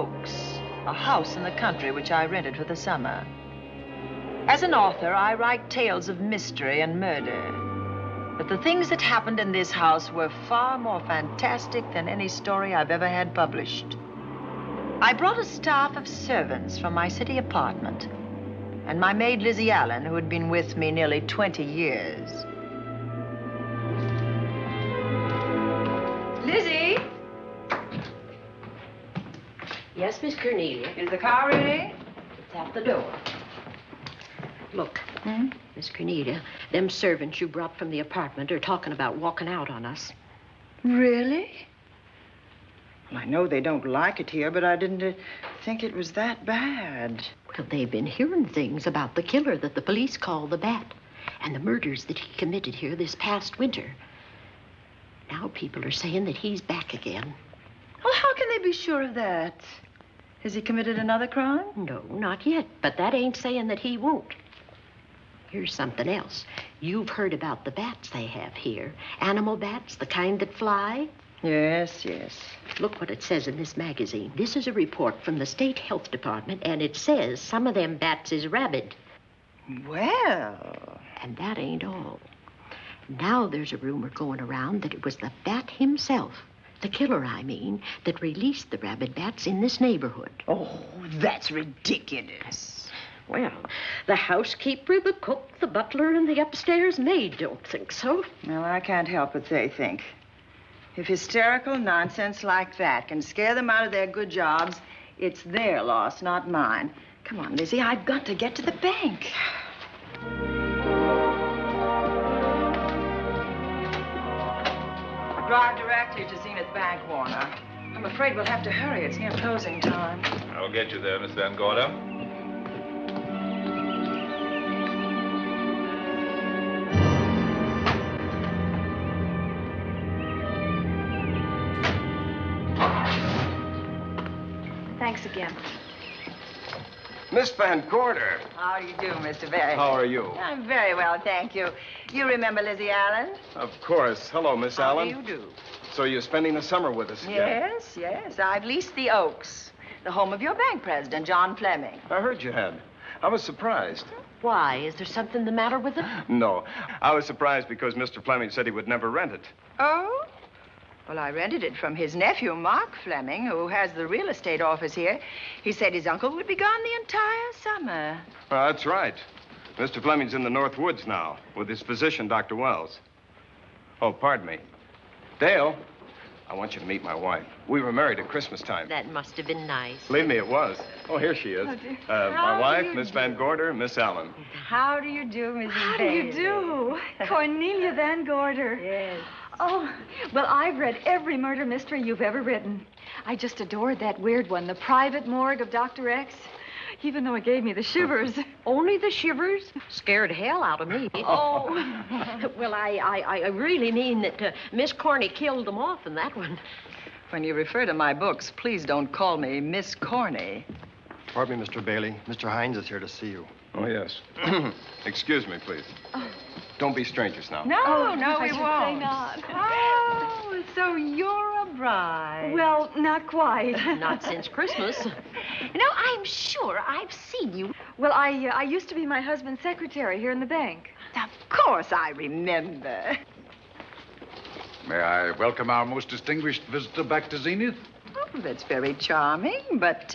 Oaks, a house in the country which I rented for the summer. As an author, I write tales of mystery and murder. But the things that happened in this house were far more fantastic than any story I've ever had published. I brought a staff of servants from my city apartment, and my maid Lizzie Allen, who had been with me nearly 20 years. Lizzie? Yes, Miss Cornelia. Is the car ready? It's at the door. Look, Miss Cornelia, them servants you brought from the apartment are talking about walking out on us. Really? Well, I know they don't like it here, but I didn't think it was that bad. Well, they've been hearing things about the killer that the police call the Bat and the murders that he committed here this past winter. Now people are saying that he's back again. Well, how can they be sure of that? Has he committed another crime? No, not yet, but that ain't saying that he won't. Here's something else. You've heard about the bats they have here. Animal bats, the kind that fly. Yes, yes. Look what it says in this magazine. This is a report from the State Health Department, and it says some of them bats is rabid. Well... And that ain't all. Now there's a rumor going around that it was the bat himself, the killer, I mean, that released the rabid bats in this neighborhood. Oh, that's ridiculous. Well, the housekeeper, the cook, the butler, and the upstairs maid don't think so. Well, I can't help what they think. If hysterical nonsense like that can scare them out of their good jobs, it's their loss, not mine. Come on, Lizzie, I've got to get to the bank. Drive directly to Zenith Bank, Warner. I'm afraid we'll have to hurry. It's near closing time. I'll get you there, Miss Van Gorder. Thanks again. Miss Van Gorder. How do you do, Mr. Barry? How are you? I'm very well, thank you. You remember Lizzie Allen? Of course. Hello, Miss Allen. How do you do? So you're spending the summer with us again? Yes, yes. I've leased the Oaks, the home of your bank president, John Fleming. I heard you had. I was surprised. Why? Is there something the matter with it? No. I was surprised because Mr. Fleming said he would never rent it. Oh? Well, I rented it from his nephew, Mark Fleming, who has the real estate office here. He said his uncle would be gone the entire summer. Well, that's right. Mr. Fleming's in the North Woods now with his physician, Dr. Wells. Oh, pardon me. Dale, I want you to meet my wife. We were married at Christmas time. That must have been nice. Believe me, it was. Oh, here she is. Oh, dear. My wife, Miss Van Gorder, Miss Allen. How do you do, Mrs. How do you do? Cornelia Van Gorder. Yes. Oh, well, I've read every murder mystery you've ever written. I just adored that weird one, The Private Morgue of Dr. X, even though it gave me the shivers. Only the shivers? Scared hell out of me. Oh. Well, I really mean that Miss Corney killed them off in that one. When you refer to my books, please don't call me Miss Corney. Pardon me, Mr. Bailey. Mr. Hines is here to see you. Oh, yes. Excuse me, please. Don't be strangers now. No, Oh, no, I we should say won't. not. Oh, so you're a bride. Well, not quite. Not since Christmas. You know, I'm sure I've seen you. Well, I used to be my husband's secretary here in the bank. Of course I remember. May I welcome our most distinguished visitor back to Zenith? Oh, that's very charming, but,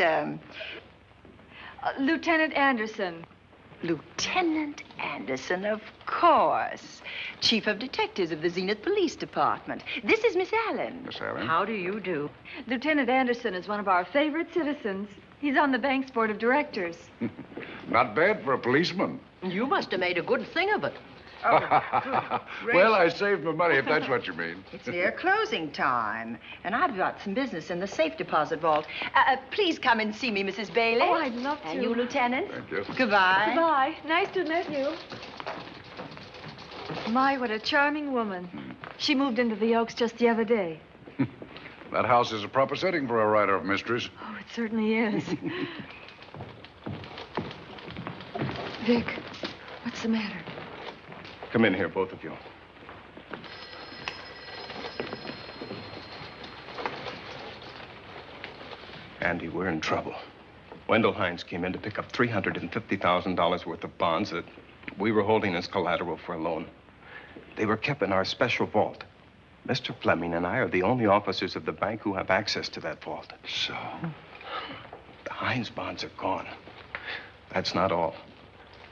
Lieutenant Anderson. Lieutenant Anderson, of course. Chief of Detectives of the Zenith Police Department. This is Miss Allen. Miss Allen? How do you do? Lieutenant Anderson is one of our favorite citizens. He's on the bank's board of directors. Not bad for a policeman. You must have made a good thing of it. Well, I saved my money, if that's what you mean. It's near closing time, and I've got some business in the safe deposit vault. Please come and see me, Mrs. Bailey. Oh, I'd love to. And you, Lieutenant. Thank you. Goodbye. Goodbye. Nice to meet you. My, what a charming woman. She moved into the Oaks just the other day. That house is a proper setting for a writer of mysteries. Oh, it certainly is. Vic, what's the matter? Come in here, both of you. Andy, we're in trouble. Wendell Hines came in to pick up $350,000 worth of bonds that we were holding as collateral for a loan. They were kept in our special vault. Mr. Fleming and I are the only officers of the bank who have access to that vault. So? The Hines bonds are gone. That's not all.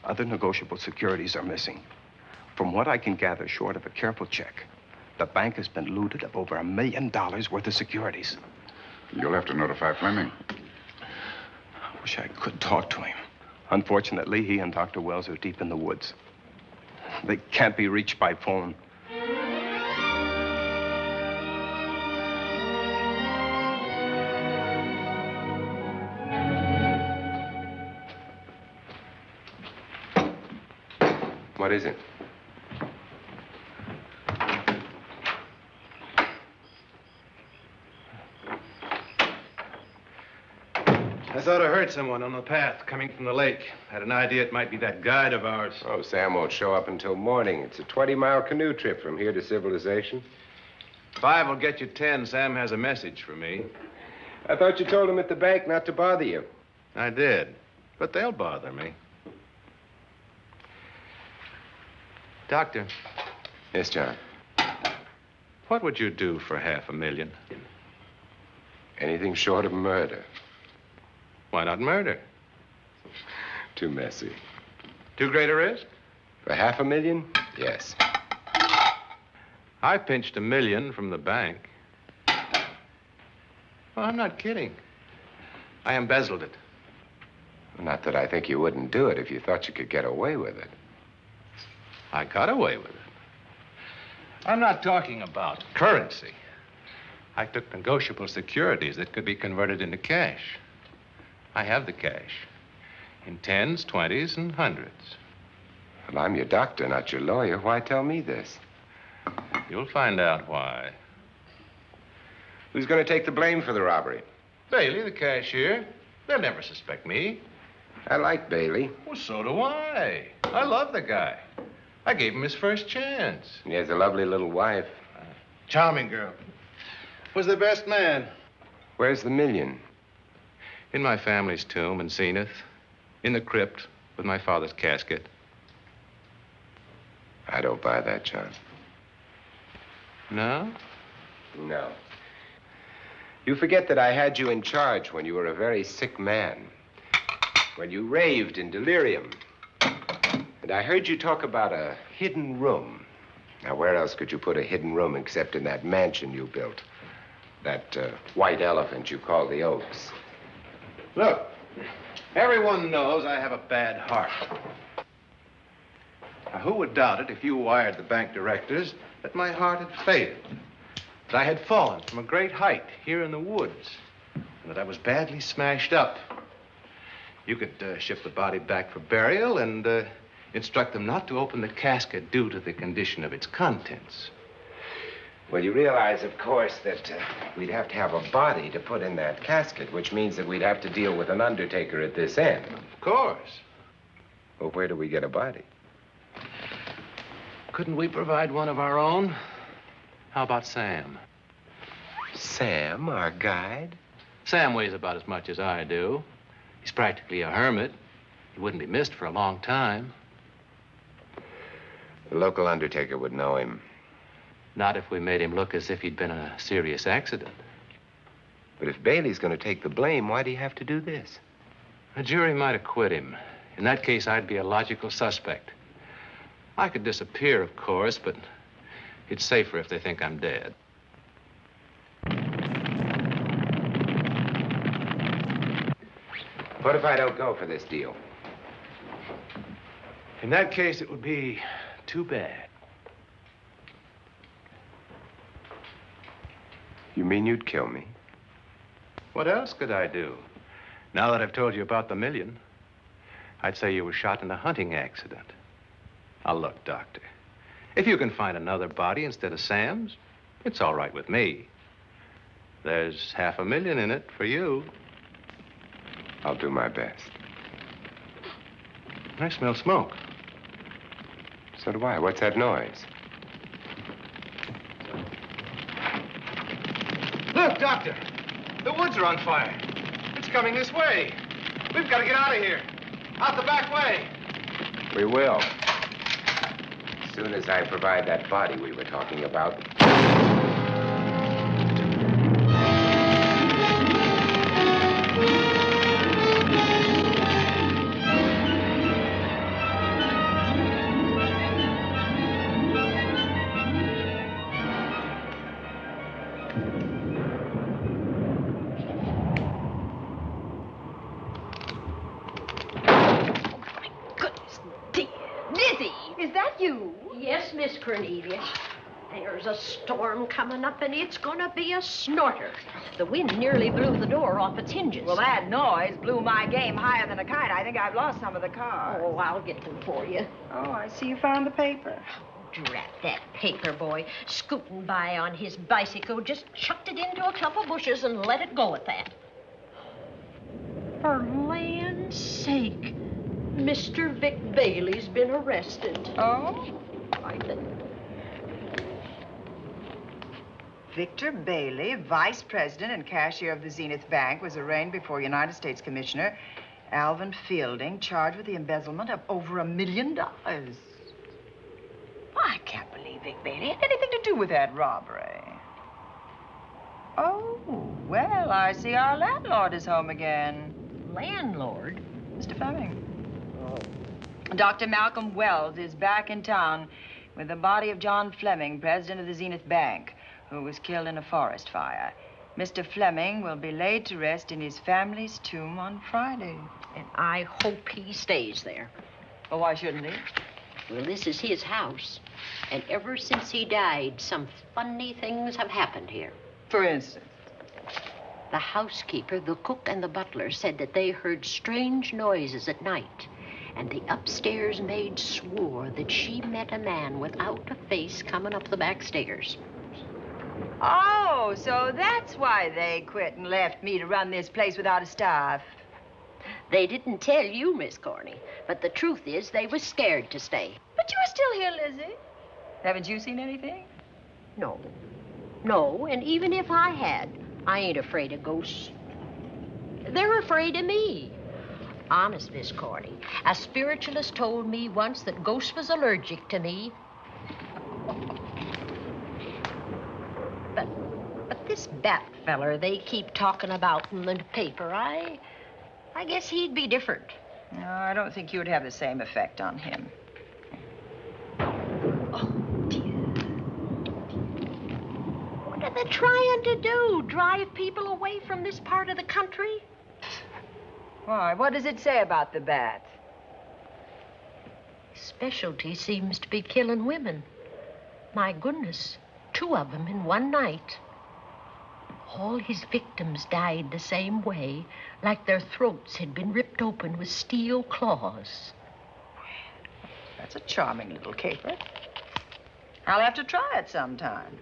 Other negotiable securities are missing. From what I can gather, short of a careful check, the bank has been looted of over $1 million worth of securities. You'll have to notify Fleming. I wish I could talk to him. Unfortunately, he and Dr. Wells are deep in the woods. They can't be reached by phone. What is it? I thought I heard someone on the path coming from the lake. Had an idea it might be that guide of ours. Oh, Sam won't show up until morning. It's a 20-mile canoe trip from here to civilization. 5 will get you 10. Sam has a message for me. I thought you told him at the bank not to bother you. I did, but they'll bother me. Doctor. Yes, John. What would you do for $500,000? Anything short of murder. Why not murder? Too messy. Too great a risk? For $500,000? Yes. I pinched $1 million from the bank. Well, I'm not kidding. I embezzled it. Not that I think you wouldn't do it if you thought you could get away with it. I got away with it. I'm not talking about currency. I took negotiable securities that could be converted into cash. I have the cash in 10s, 20s, and 100s. Well, I'm your doctor, not your lawyer. Why tell me this? You'll find out why. Who's going to take the blame for the robbery? Bailey, the cashier. They'll never suspect me. I like Bailey. Well, so do I. I love the guy. I gave him his first chance. He has a lovely little wife. Charming girl. Was the best man. Where's the $1 million? In my family's tomb in Zenith. In the crypt with my father's casket. I don't buy that, John. No? No. You forget that I had you in charge when you were a very sick man. When you raved in delirium. And I heard you talk about a hidden room. Now, where else could you put a hidden room except in that mansion you built? That white elephant you call the Oaks. Look, everyone knows I have a bad heart. Now, who would doubt it if you wired the bank directors that my heart had failed? That I had fallen from a great height here in the woods, and that I was badly smashed up. You could ship the body back for burial and instruct them not to open the casket due to the condition of its contents. Well, you realize, of course, that we'd have to have a body to put in that casket, which means that we'd have to deal with an undertaker at this end. Of course. Well, where do we get a body? Couldn't we provide one of our own? How about Sam? Sam, our guide? Sam weighs about as much as I do. He's practically a hermit. He wouldn't be missed for a long time. The local undertaker would know him. Not if we made him look as if he'd been in a serious accident. But if Bailey's going to take the blame, why'd he have to do this? A jury might acquit him. In that case, I'd be a logical suspect. I could disappear, of course, but it's safer if they think I'm dead. What if I don't go for this deal? In that case, it would be too bad. You mean you'd kill me? What else could I do? Now that I've told you about the $1 million, I'd say you were shot in a hunting accident. Now, look, Doctor, if you can find another body instead of Sam's, it's all right with me. There's $500,000 in it for you. I'll do my best. I smell smoke. So do I. What's that noise? Look, Doctor, the woods are on fire. coming this way. We've got to get out of here. Out the back way. We will. As soon as I provide that body we were talking about. Yes, Miss Cornelia. There's a storm coming up, and it's gonna be a snorter. The wind nearly blew the door off its hinges. Well, that noise blew my game higher than a kite. I think I've lost some of the cars. Oh, I'll get them for you. Oh, I see you found the paper. Drat that paper boy. Scooting by on his bicycle, just chucked it into a clump of bushes and let it go at that. For land's sake, Mr. Vic Bailey's been arrested. Oh? I think. Victor Bailey, vice president and cashier of the Zenith Bank, was arraigned before United States Commissioner Alvin Fielding, charged with the embezzlement of over $1 million. I can't believe Vic Bailey had anything to do with that robbery. Oh, well, I see our landlord is home again. Landlord? Mr. Fleming. Dr. Malcolm Wells is back in town with the body of John Fleming, president of the Zenith Bank, who was killed in a forest fire. Mr. Fleming will be laid to rest in his family's tomb on Friday. And I hope he stays there. Well, why shouldn't he? Well, this is his house. And ever since he died, some funny things have happened here. For instance? The housekeeper, the cook, and the butler said that they heard strange noises at night. And the upstairs maid swore that she met a man without a face coming up the back stairs. Oh, so that's why they quit and left me to run this place without a staff. They didn't tell you, Miss Corney, but the truth is they were scared to stay. But you're still here, Lizzie. Haven't you seen anything? No. No, and even if I had, I ain't afraid of ghosts. They're afraid of me. Honest, Miss Corney, a spiritualist told me once that ghosts was allergic to me. But this bat feller they keep talking about in the paper, I guess he'd be different. No, I don't think you'd have the same effect on him. Oh, dear. What are they trying to do? Drive people away from this part of the country? Why, what does it say about the bat? Specialty seems to be killing women. My goodness, 2 of them in one night. All his victims died the same way, like their throats had been ripped open with steel claws. That's a charming little caper. I'll have to try it sometime.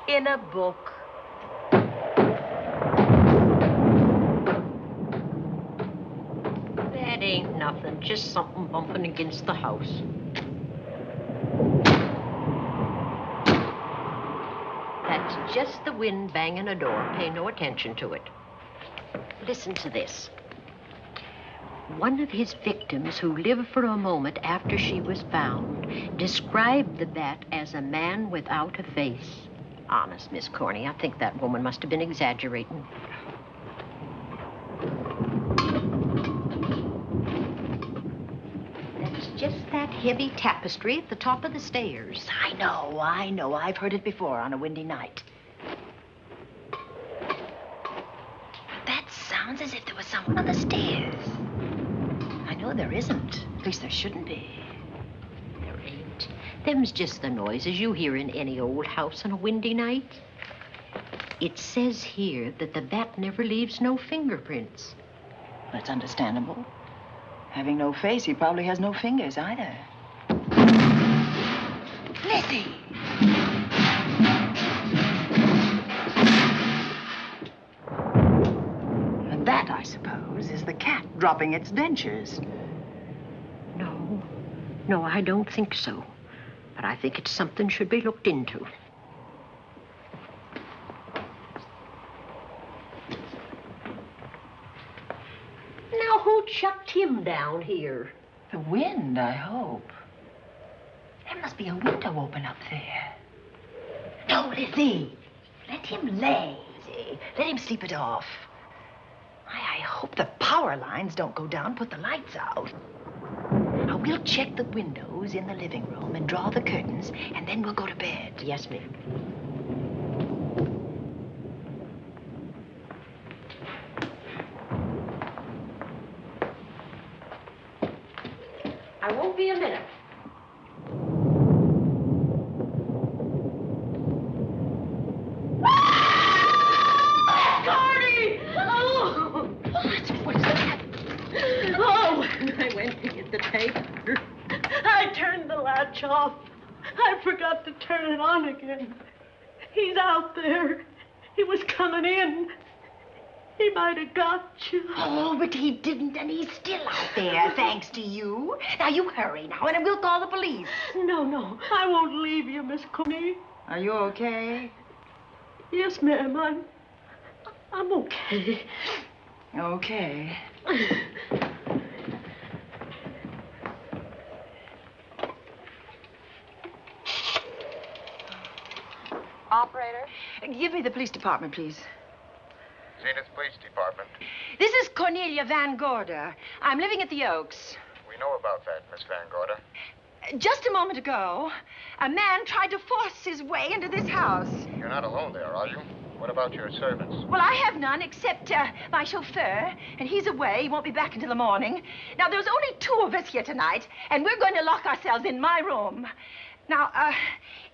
In a book. That ain't nothing, just something bumping against the house. That's just the wind banging a door. Pay no attention to it. Listen to this. One of his victims, who lived for a moment after she was found, described the bat as a man without a face. Honest, Miss Corney, I think that woman must have been exaggerating. That's just that heavy tapestry at the top of the stairs. I know. I've heard it before on a windy night. That sounds as if there was someone on the stairs. I know there isn't. At least there shouldn't be. There ain't. Them's just the noises you hear in any old house on a windy night. It says here that the bat never leaves no fingerprints. That's understandable. Having no face, he probably has no fingers either. Lizzie! And that, I suppose, is the cat dropping its dentures. No, I don't think so. But I think it's something should be looked into. him down here. The wind, I hope. There must be a window open up there. No, Lizzie. Let him lay. Let him sleep it off. I hope the power lines don't go down, put the lights out. Now, we'll check the windows in the living room and draw the curtains, and then we'll go to bed. Yes, ma'am. I won't be a minute. Gordy! Oh! What is that? Oh, when I went to get the tape, I turned the latch off. I forgot to turn it on again. He's out there. He was coming in. He might have got you. Oh, but he didn't, and he's still out there, thanks to you. Now, you hurry now, and we'll call the police. No, I won't leave you, Miss Coney. Are you okay? Yes, ma'am, I'm okay. Okay. Operator? Give me the police department, please. Zenith Police Department. This is Cornelia Van Gorder. I'm living at the Oaks. We know about that, Miss Van Gorder. Just a moment ago, a man tried to force his way into this house. You're not alone there, are you? What about your servants? Well, I have none except my chauffeur, and he's away. He won't be back until the morning. Now, there's only 2 of us here tonight, and we're going to lock ourselves in my room. Now,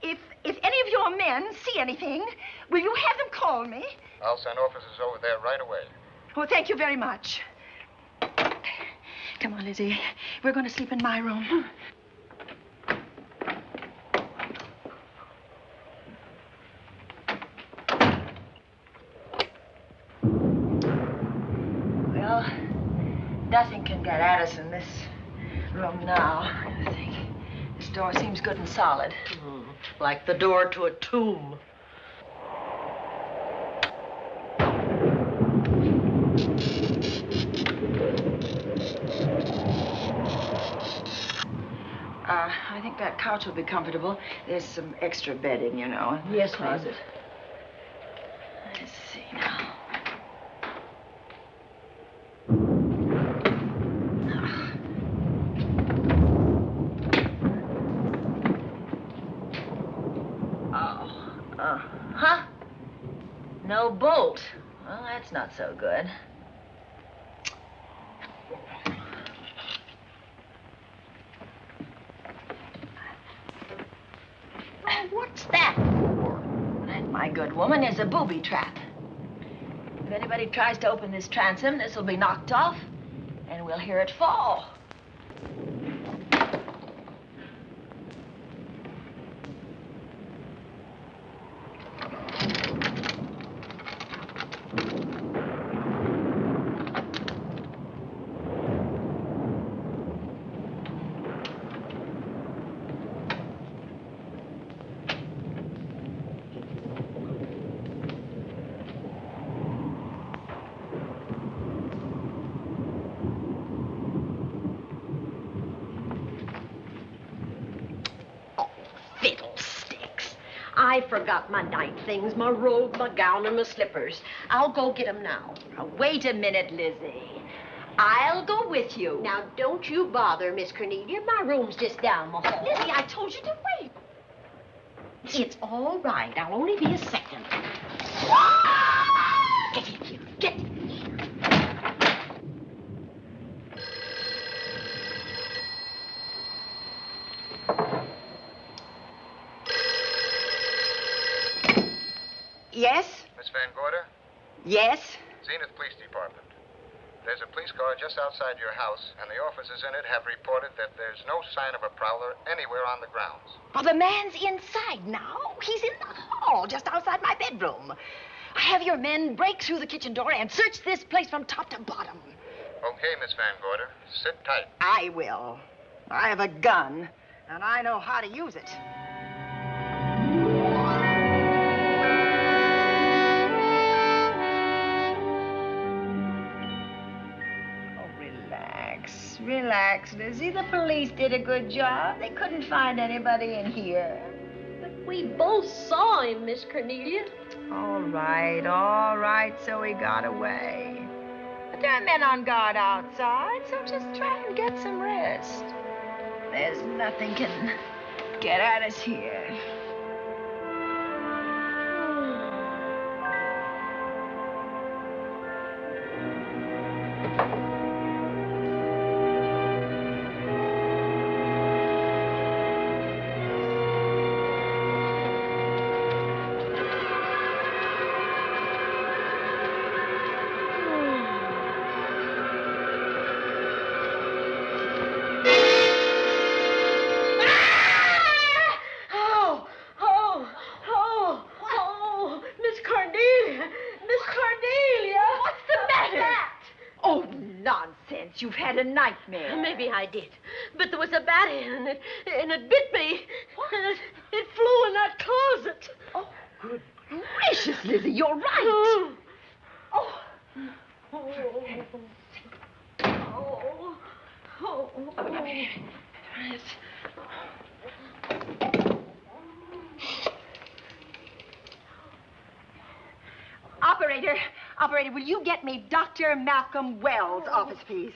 if any of your men see anything, will you have them call me? I'll send officers over there right away. Oh, thank you very much. Come on, Lizzie. We're going to sleep in my room. Well, nothing can get at us in this room now, I think. This door seems good and solid. Like the door to a tomb. I think that couch will be comfortable. There's some extra bedding, you know, in the Yes, ma'am. closet. Let's see now. Huh? No bolt. Well, that's not so good. What's that for? That, my good woman, is a booby trap. If anybody tries to open this transom, this will be knocked off, and we'll hear it fall. I forgot my night things, my robe, my gown, and my slippers. I'll go get them now. Now, wait a minute, Lizzie. I'll go with you. Now, don't you bother, Miss Cornelia. My room's just down the hall. Lizzie, I told you to wait. It's all right. I'll only be a second. Get in here. Get in here. Yes? Miss Van Gorder? Yes? Zenith Police Department. There's a police car just outside your house, and the officers in it have reported that there's no sign of a prowler anywhere on the grounds. Oh, the man's inside now. He's in the hall, just outside my bedroom. Have your men break through the kitchen door and search this place from top to bottom. Okay, Miss Van Gorder. Sit tight. I will. I have a gun, and I know how to use it. Oh, relax. relax, Lizzie. The police did a good job. They couldn't find anybody in here. But we both saw him, Miss Cornelia. All right, so he got away. But there are men on guard outside, so just try and get some rest. There's nothing can get at us here. You've had a nightmare. Maybe I did. But there was a bat in it, and it bit me. What? And it flew in that closet. Oh, good gracious, Lizzie, you're right. Oh. Operator, will you get me Dr. Malcolm Wells' office, please?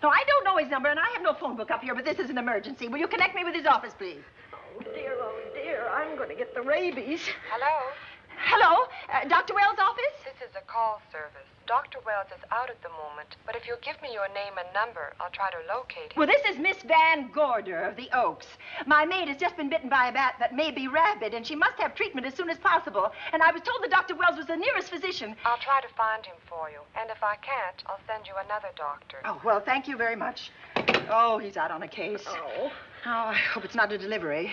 No, I don't know his number, and I have no phone book up here, but this is an emergency. Will you connect me with his office, please? Oh, dear, I'm going to get the rabies. Hello? Hello? Dr. Wells' office? This is a call service. Dr. Wells is out at the moment, but if you'll give me your name and number, I'll try to locate him. Well, this is Miss Van Gorder of the Oaks. My maid has just been bitten by a bat that may be rabid, and she must have treatment as soon as possible. And I was told that Dr. Wells was the nearest physician. I'll try to find him for you, and if I can't, I'll send you another doctor. Oh, well, thank you very much. Oh, he's out on a case. Oh. Oh, I hope it's not a delivery.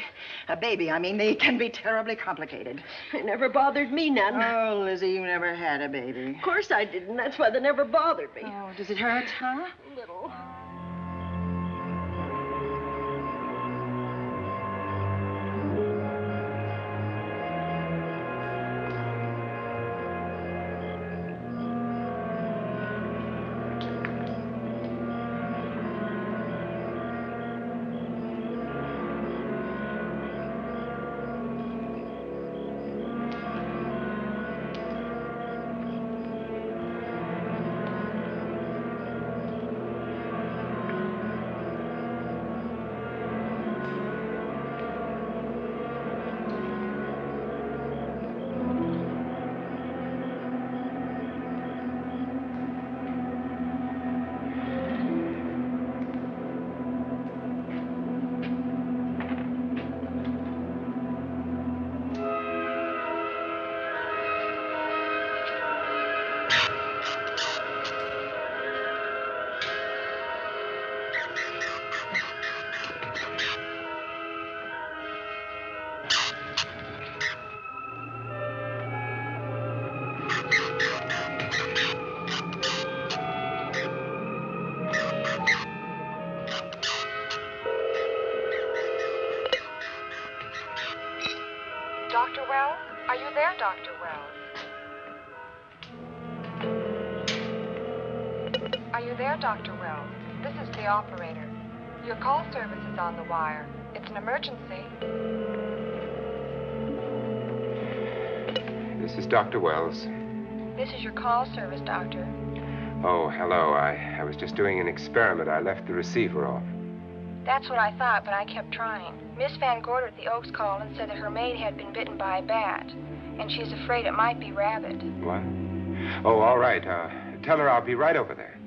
A baby, I mean, they can be terribly complicated. It never bothered me none. Oh, Lizzie, you never had a baby. Of course I didn't. That's why they never bothered me. Oh, does it hurt, huh? A little. Dr. Wells? Are you there, Dr. Wells? Are you there, Dr. Wells? This is the operator. Your call service is on the wire. It's an emergency. This is Dr. Wells. This is your call service, Doctor. Oh, hello. I was just doing an experiment. I left the receiver off. That's what I thought, but I kept trying. Miss Van Gorder at the Oaks called and said that her maid had been bitten by a bat, and she's afraid it might be rabid. What? Oh, all right. Tell her I'll be right over there.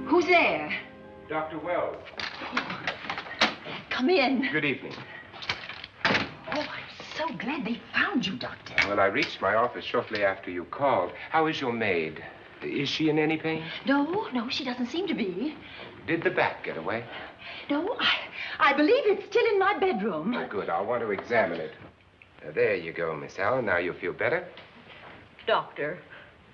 Who's there? Dr. Wells. Come in. Good evening. Oh, I'm so glad they found you, Doctor. Well, I reached my office shortly after you called. How is your maid? Is she in any pain? No, she doesn't seem to be. Did the bat get away? No, I believe it's still in my bedroom. Oh, good. I'll want to examine it. There you go, Miss Allen. Now you feel better? Doctor,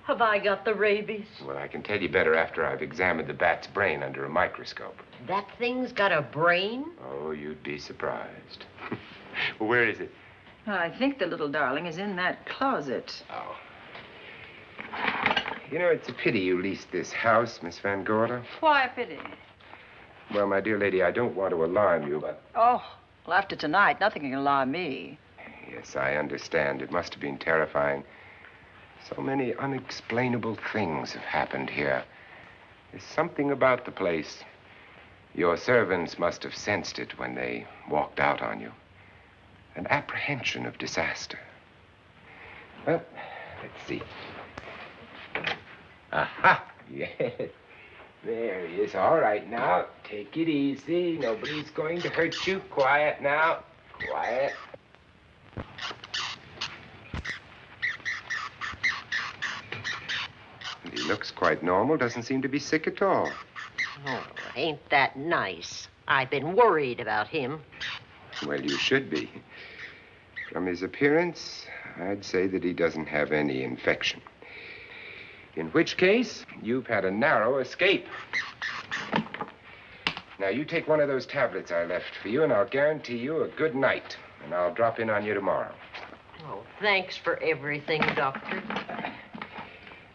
have I got the rabies? Well, I can tell you better after I've examined the bat's brain under a microscope. That thing's got a brain? Oh, you'd be surprised. Where is it? I think the little darling is in that closet. Oh. You know, it's a pity you leased this house, Miss Van Gorder. Why a pity? Well, my dear lady, I don't want to alarm you, but... Oh, well, after tonight, nothing can alarm me. Yes, I understand. It must have been terrifying. So many unexplainable things have happened here. There's something about the place. Your servants must have sensed it when they walked out on you. An apprehension of disaster. Well, let's see. Aha! Yes. There he is. All right, now, take it easy. Nobody's going to hurt you. Quiet now. Quiet. He looks quite normal. Doesn't seem to be sick at all. Oh, ain't that nice? I've been worried about him. Well, you should be. From his appearance, I'd say that he doesn't have any infection. In which case, you've had a narrow escape. Now, you take one of those tablets I left for you, and I'll guarantee you a good night. And I'll drop in on you tomorrow. Oh, thanks for everything, Doctor.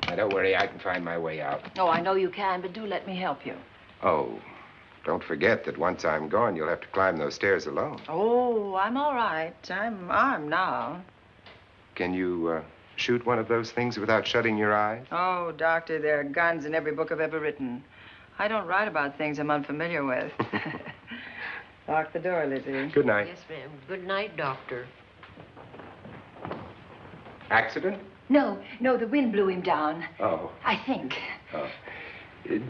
Now, don't worry, I can find my way out. Oh, I know you can, but do let me help you. Oh, don't forget that once I'm gone, you'll have to climb those stairs alone. Oh, I'm all right. I'm armed now. Can you shoot one of those things without shutting your eyes? Oh, Doctor, there are guns in every book I've ever written. I don't write about things I'm unfamiliar with. Lock the door, Lizzie. Good night. Yes, ma'am. Good night, Doctor. Accident? No, the wind blew him down. Oh. I think. Oh.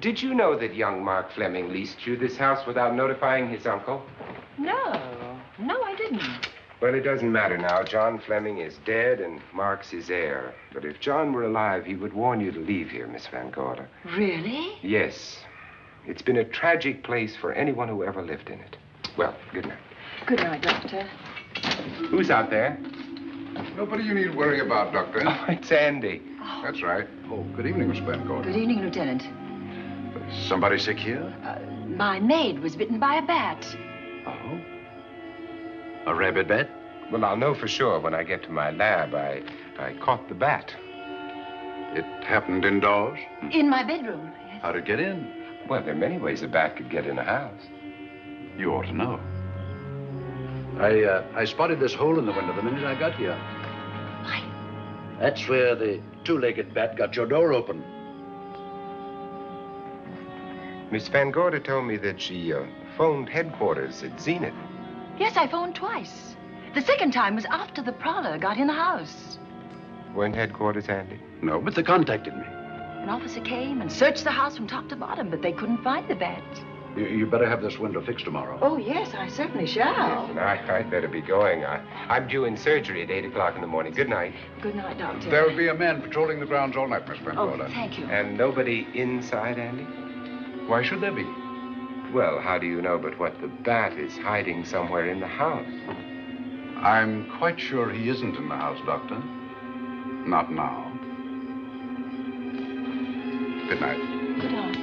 Did you know that young Mark Fleming leased you this house without notifying his uncle? No, I didn't. Well, it doesn't matter now. John Fleming is dead, and Mark's his heir. But if John were alive, he would warn you to leave here, Miss Van Gorder. Really? Yes. It's been a tragic place for anyone who ever lived in it. Well, good night. Good night, Doctor. Who's out there? Nobody you need worry about, Doctor. Oh, it's Andy. That's right. Oh, good evening, Miss Van Gorder. Good evening, Lieutenant. Is somebody sick here? My maid was bitten by a bat. Oh? A rabid bat? Well, I'll know for sure when I get to my lab. I caught the bat. It happened indoors? In my bedroom. Yes. How'd it get in? Well, there are many ways a bat could get in a house. You ought to know. I spotted this hole in the window the minute I got here. Why? That's where the two-legged bat got your door open. Miss Van Gorder told me that she phoned headquarters at Zenith. Yes, I phoned twice. The second time was after the prowler got in the house. Weren't headquarters, Andy? No, but they contacted me. An officer came and searched the house from top to bottom, but they couldn't find the bat. You better have this window fixed tomorrow. Oh, yes, I certainly shall. Yes, and I'd better be going. I'm due in surgery at 8 o'clock in the morning. Good night. Good night, Doctor. There'll be a man patrolling the grounds all night, Miss Van Oh, Gorder. thank you. And nobody inside, Andy? Why should there be? Well, how do you know but what the bat is hiding somewhere in the house? I'm quite sure he isn't in the house, Doctor. Not now. Good night. Good night.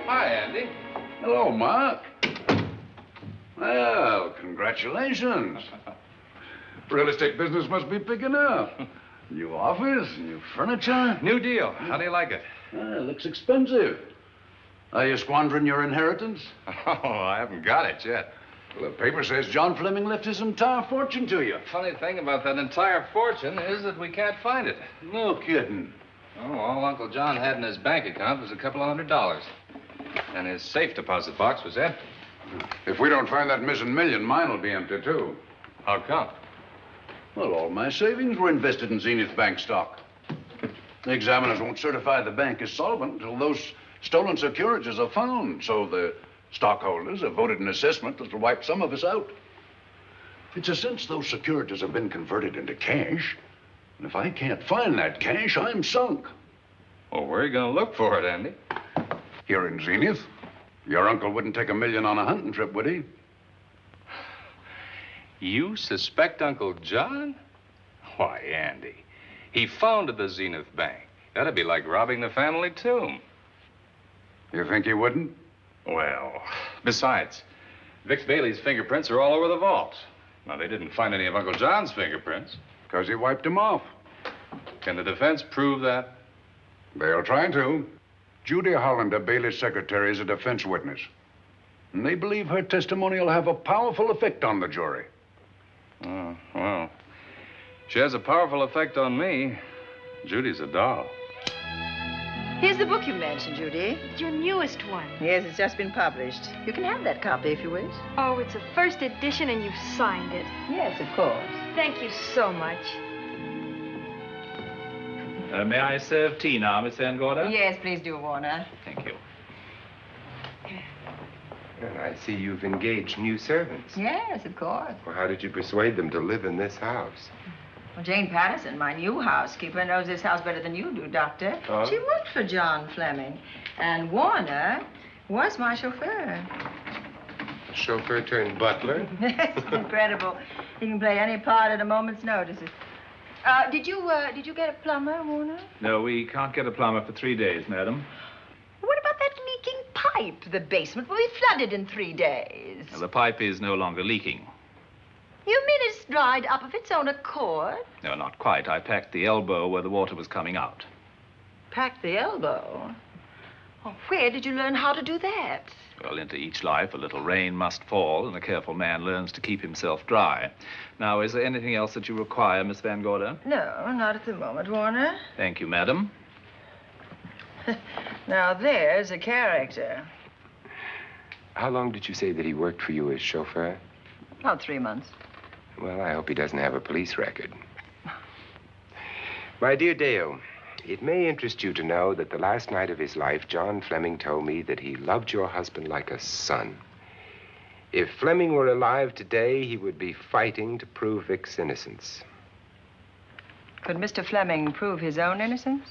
Hi, Andy. Hello, Mark. Well, congratulations. Real estate business must be picking up. New office, new furniture. New deal. How do you like it? It looks expensive. Are you squandering your inheritance? Oh, I haven't got it yet. Well, the paper says John Fleming left his entire fortune to you. Funny thing about that entire fortune is that we can't find it. No kidding. Oh, all Uncle John had in his bank account was a couple of $100. And his safe deposit box was empty. If we don't find that missing million, mine will be empty, too. How come? Well, all my savings were invested in Zenith Bank stock. The examiners won't certify the bank is solvent until those stolen securities are found. So the stockholders have voted an assessment that'll wipe some of us out. It's a since those securities have been converted into cash. And if I can't find that cash, I'm sunk. Well, where are you going to look for it, Andy? Here in Zenith. Your uncle wouldn't take $1 million on a hunting trip, would he? You suspect Uncle John? Why, Andy, he founded the Zenith Bank. That'd be like robbing the family tomb. You think he wouldn't? Well, besides, Vic Bailey's fingerprints are all over the vault. Now, they didn't find any of Uncle John's fingerprints. Because he wiped them off. Can the defense prove that? They'll try to. Judy Hollander, Bailey's secretary, is a defense witness. And they believe her testimony will have a powerful effect on the jury. Oh, well, she has a powerful effect on me. Judy's a doll. Here's the book you mentioned, Judy. It's your newest one. Yes, it's just been published. You can have that copy if you wish. Oh, it's a first edition and you've signed it. Yes, of course. Thank you so much. May I serve tea now, Miss Van Gorder? Yes, please do, Warner. Thank you. Well, I see you've engaged new servants. Yes, of course. Well, how did you persuade them to live in this house? Well, Jane Patterson, my new housekeeper, knows this house better than you do, Doctor. Oh? She worked for John Fleming. And Warner was my chauffeur. Chauffeur turned butler? It's incredible. He can play any part at a moment's notice. Did you get a plumber, Warner? No, we can't get a plumber for 3 days, madam. What about that leaking pipe? The basement will be flooded in 3 days. The pipe is no longer leaking. You mean it's dried up of its own accord? No, not quite. I packed the elbow where the water was coming out. Packed the elbow? Oh, where did you learn how to do that? Well, into each life, a little rain must fall, and a careful man learns to keep himself dry. Now, is there anything else that you require, Miss Van Gorder? No, not at the moment, Warner. Thank you, madam. Now, there's a character. How long did you say that he worked for you as chauffeur? About 3 months. Well, I hope he doesn't have a police record. My dear Dale, it may interest you to know that the last night of his life, John Fleming told me that he loved your husband like a son. If Fleming were alive today, he would be fighting to prove Vic's innocence. Could Mr. Fleming prove his own innocence?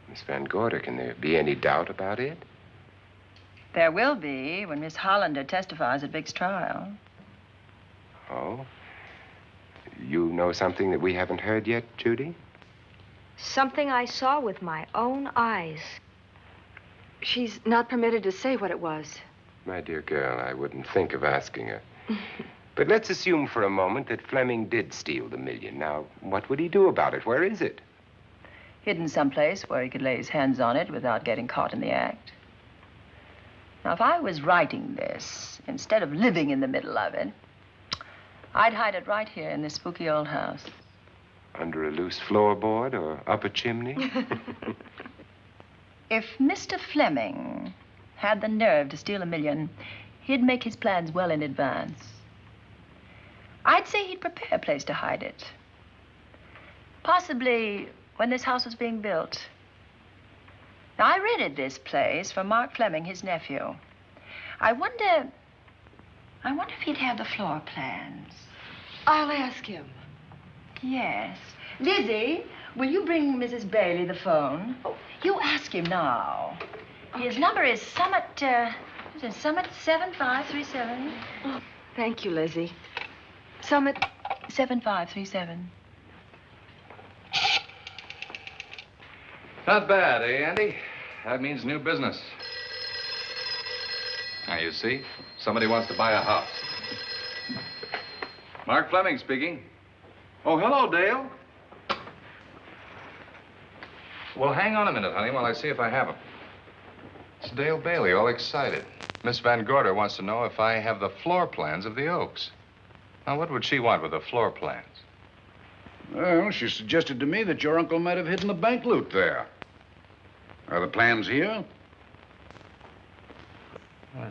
Miss Van Gorder, can there be any doubt about it? There will be when Miss Hollander testifies at Vic's trial. Oh? You know something that we haven't heard yet, Judy? Something I saw with my own eyes. She's not permitted to say what it was. My dear girl, I wouldn't think of asking her. But let's assume for a moment that Fleming did steal the $1 million. Now, what would he do about it? Where is it? Hidden someplace where he could lay his hands on it without getting caught in the act. Now, if I was writing this, instead of living in the middle of it, I'd hide it right here in this spooky old house. Under a loose floorboard or up a chimney? If Mr. Fleming had the nerve to steal $1 million, he'd make his plans well in advance. I'd say he'd prepare a place to hide it. Possibly when this house was being built. Now, I rented this place for Mark Fleming, his nephew. I wonder if he'd have the floor plans. I'll ask him. Yes. Lizzie, will you bring Mrs. Bailey the phone? Oh, you ask him now. Okay. His number is Summit 7537. Oh, thank you, Lizzie. Summit 7537. Not bad, eh, Andy? That means new business. Now, you see, somebody wants to buy a house. Mark Fleming speaking. Oh, hello, Dale. Well, hang on a minute, honey, while I see if I have him. It's Dale Bailey, all excited. Miss Van Gorder wants to know if I have the floor plans of the Oaks. Now, what would she want with the floor plans? Well, she suggested to me that your uncle might have hidden the bank loot there. Are the plans here?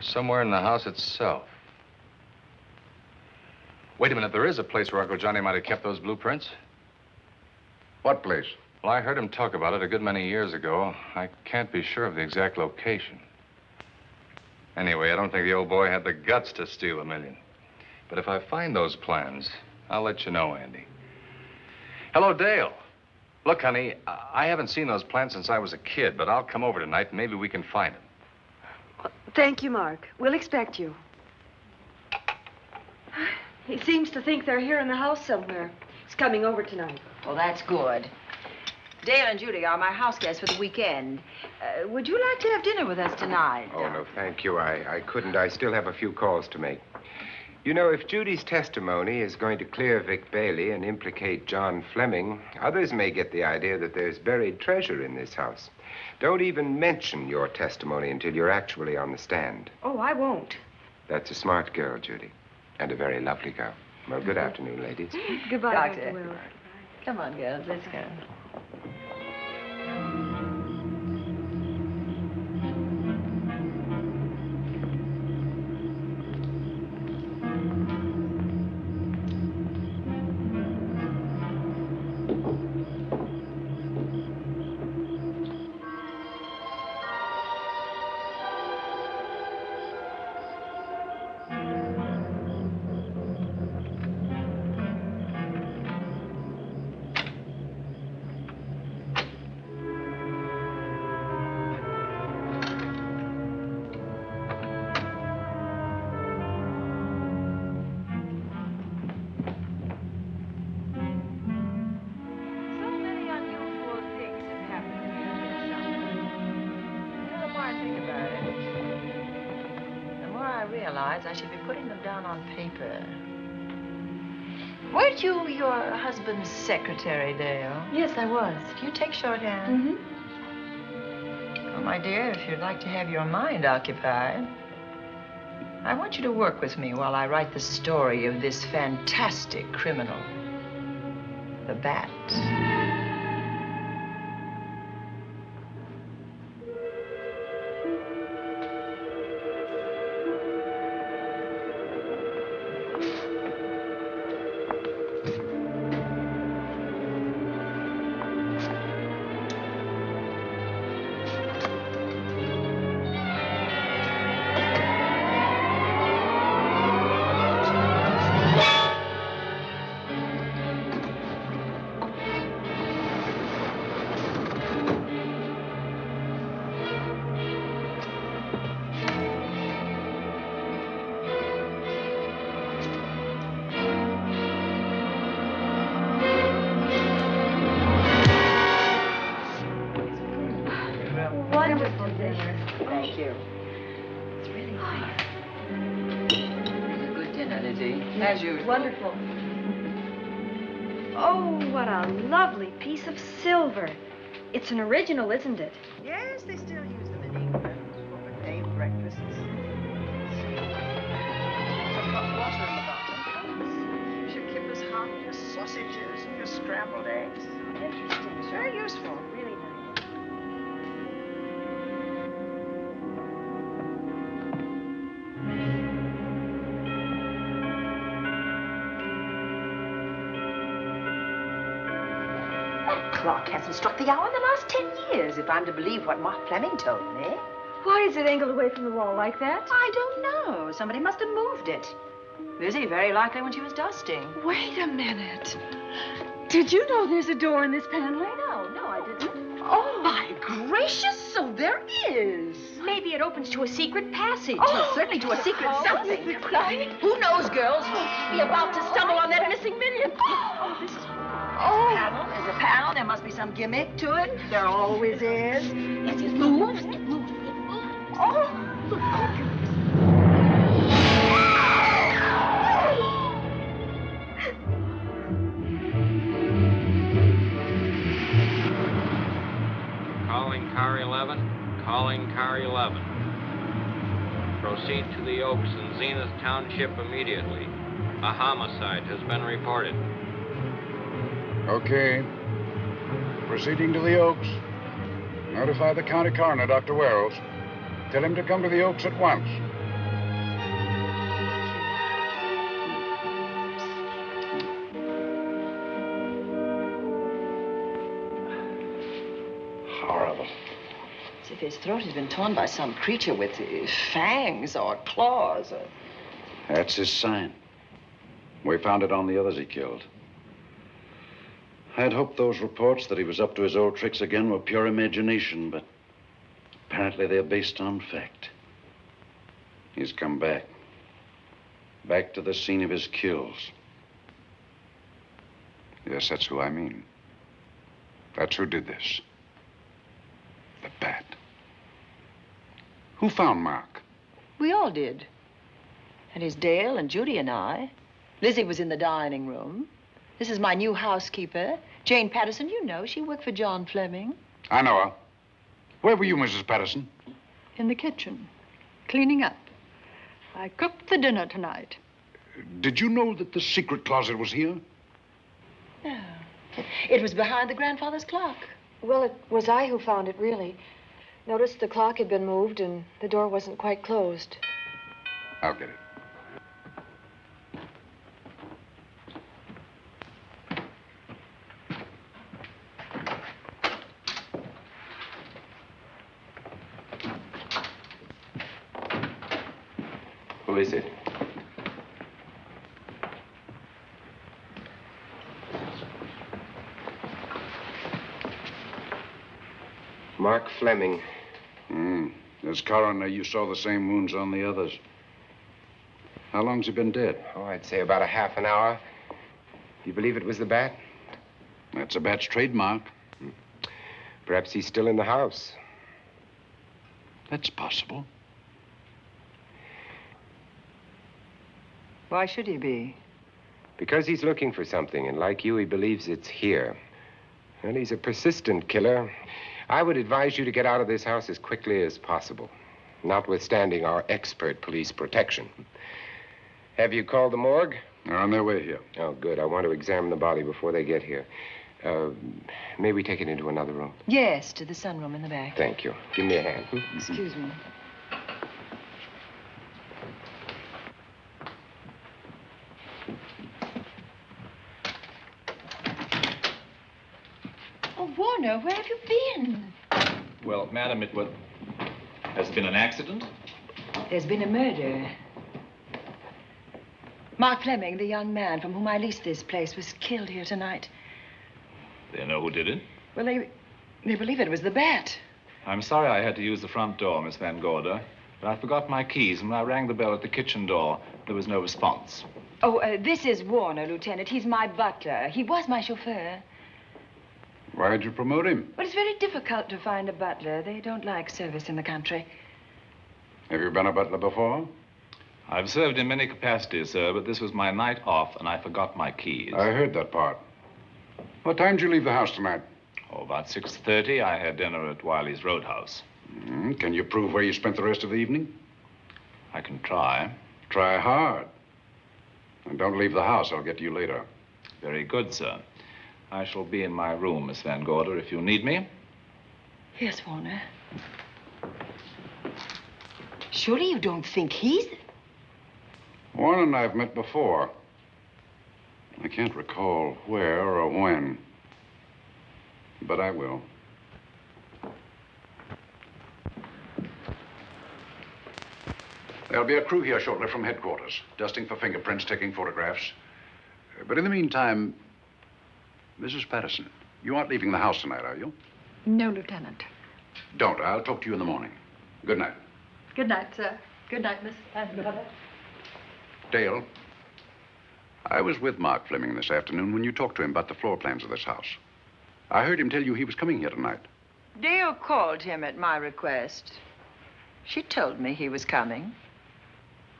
Somewhere in the house itself. Wait a minute, there is a place where Uncle Johnny might have kept those blueprints. What place? Well, I heard him talk about it a good many years ago. I can't be sure of the exact location. Anyway, I don't think the old boy had the guts to steal $1 million. But if I find those plans, I'll let you know, Andy. Hello, Dale. Look, honey, I haven't seen those plans since I was a kid, but I'll come over tonight and maybe we can find them. Thank you, Mark. We'll expect you. He seems to think they're here in the house somewhere. He's coming over tonight. Well, that's good. Dale and Judy are my house guests for the weekend. Would you like to have dinner with us tonight? Oh, no, thank you. I couldn't. I still have a few calls to make. You know, if Judy's testimony is going to clear Vic Bailey and implicate John Fleming, others may get the idea that there's buried treasure in this house. Don't even mention your testimony until you're actually on the stand. Oh, I won't. That's a smart girl, Judy, and a very lovely girl. Well, good afternoon, ladies. Goodbye, Doctor. Dr. Wilbur. Come on, girls, let's go. I should be putting them down on paper. Weren't you your husband's secretary, Dale? Yes, I was. Do you take shorthand? Well, my dear, if you'd like to have your mind occupied, I want you to work with me while I write the story of this fantastic criminal, the Bat. Wonderful. Oh, what a lovely piece of silver. It's an original, isn't it? Yes, they still use them in England for birthday breakfasts. Some hot water in the bottom. Should keep us hot, your sausages and your scrambled eggs. Interesting. It's very useful. Really nice. Clock hasn't struck the hour in the last 10 years, if I'm to believe what Mark Fleming told me. Why is it angled away from the wall like that? I don't know. Somebody must have moved it. Lizzie, very likely when she was dusting. Wait a minute. Did you know there's a door in this paneling? No, I didn't. Oh, my gracious, so there is. Maybe it opens to a secret passage. Well, certainly to a secret something. Who knows, girls? We'll be about to stumble on that missing million. Oh, this is... Oh. There's a panel. There must be some gimmick to it. There always is. Yes, it moves. It moves. It moves. Oh. Calling car 11. Calling car 11. Proceed to the Oaks in Zenith Township immediately. A homicide has been reported. Okay. Proceeding to the Oaks. Notify the county coroner, Dr. Wells. Tell him to come to the Oaks at once. Horrible. As if his throat has been torn by some creature with fangs or claws. That's his sign. We found it on the others he killed. I'd hoped those reports that he was up to his old tricks again were pure imagination, but apparently they're based on fact. He's come back. Back to the scene of his kills. Yes, that's who I mean. That's who did this. The bat. Who found Mark? We all did. And it's Dale and Judy and I. Lizzie was in the dining room. This is my new housekeeper, Jane Patterson. You know, she worked for John Fleming. I know her. Where were you, Mrs. Patterson? In the kitchen, cleaning up. I cooked the dinner tonight. Did you know that the secret closet was here? No. It was behind the grandfather's clock. Well, it was I who found it, really. Noticed the clock had been moved and the door wasn't quite closed. I'll get it. Who is it? Mark Fleming. As coroner, you saw the same wounds on the others. How long's he been dead? Oh, I'd say about a half an hour. You believe it was the bat? That's a bat's trademark. Perhaps he's still in the house. That's possible. Why should he be? Because he's looking for something, and like you, he believes it's here. And he's a persistent killer. I would advise you to get out of this house as quickly as possible, notwithstanding our expert police protection. Have you called the morgue? They're on their way here. Oh, good. I want to examine the body before they get here. May we take it into another room? Yes, to the sunroom in the back. Thank you. Give me a hand. Excuse me. Oh, Warner, where have you been? Well, madam, has been an accident? There's been a murder. Mark Fleming, the young man from whom I leased this place, was killed here tonight. They know who did it? Well, they believe it was the bat. I'm sorry I had to use the front door, Miss Van Gorder, but I forgot my keys, and when I rang the bell at the kitchen door, there was no response. Oh, this is Warner, Lieutenant. He's my butler. He was my chauffeur. Why'd you promote him? Well, it's very difficult to find a butler. They don't like service in the country. Have you been a butler before? I've served in many capacities, sir, but this was my night off, and I forgot my keys. I heard that part. What time did you leave the house tonight? Oh, about 6:30. I had dinner at Wiley's Roadhouse. Can you prove where you spent the rest of the evening? I can try. Try hard. And don't leave the house. I'll get to you later. Very good, sir. I shall be in my room, Miss Van Gorder, if you need me. Yes, Warner. Surely you don't think he's... Warren and I have met before. I can't recall where or when, but I will. There'll be a crew here shortly from headquarters, dusting for fingerprints, taking photographs. But in the meantime, Mrs. Patterson, you aren't leaving the house tonight, are you? No, Lieutenant. Don't. I'll talk to you in the morning. Good night. Good night, sir. Good night, Miss Van Gorder. Dale, I was with Mark Fleming this afternoon when you talked to him about the floor plans of this house. I heard him tell you he was coming here tonight. Dale called him at my request. She told me he was coming.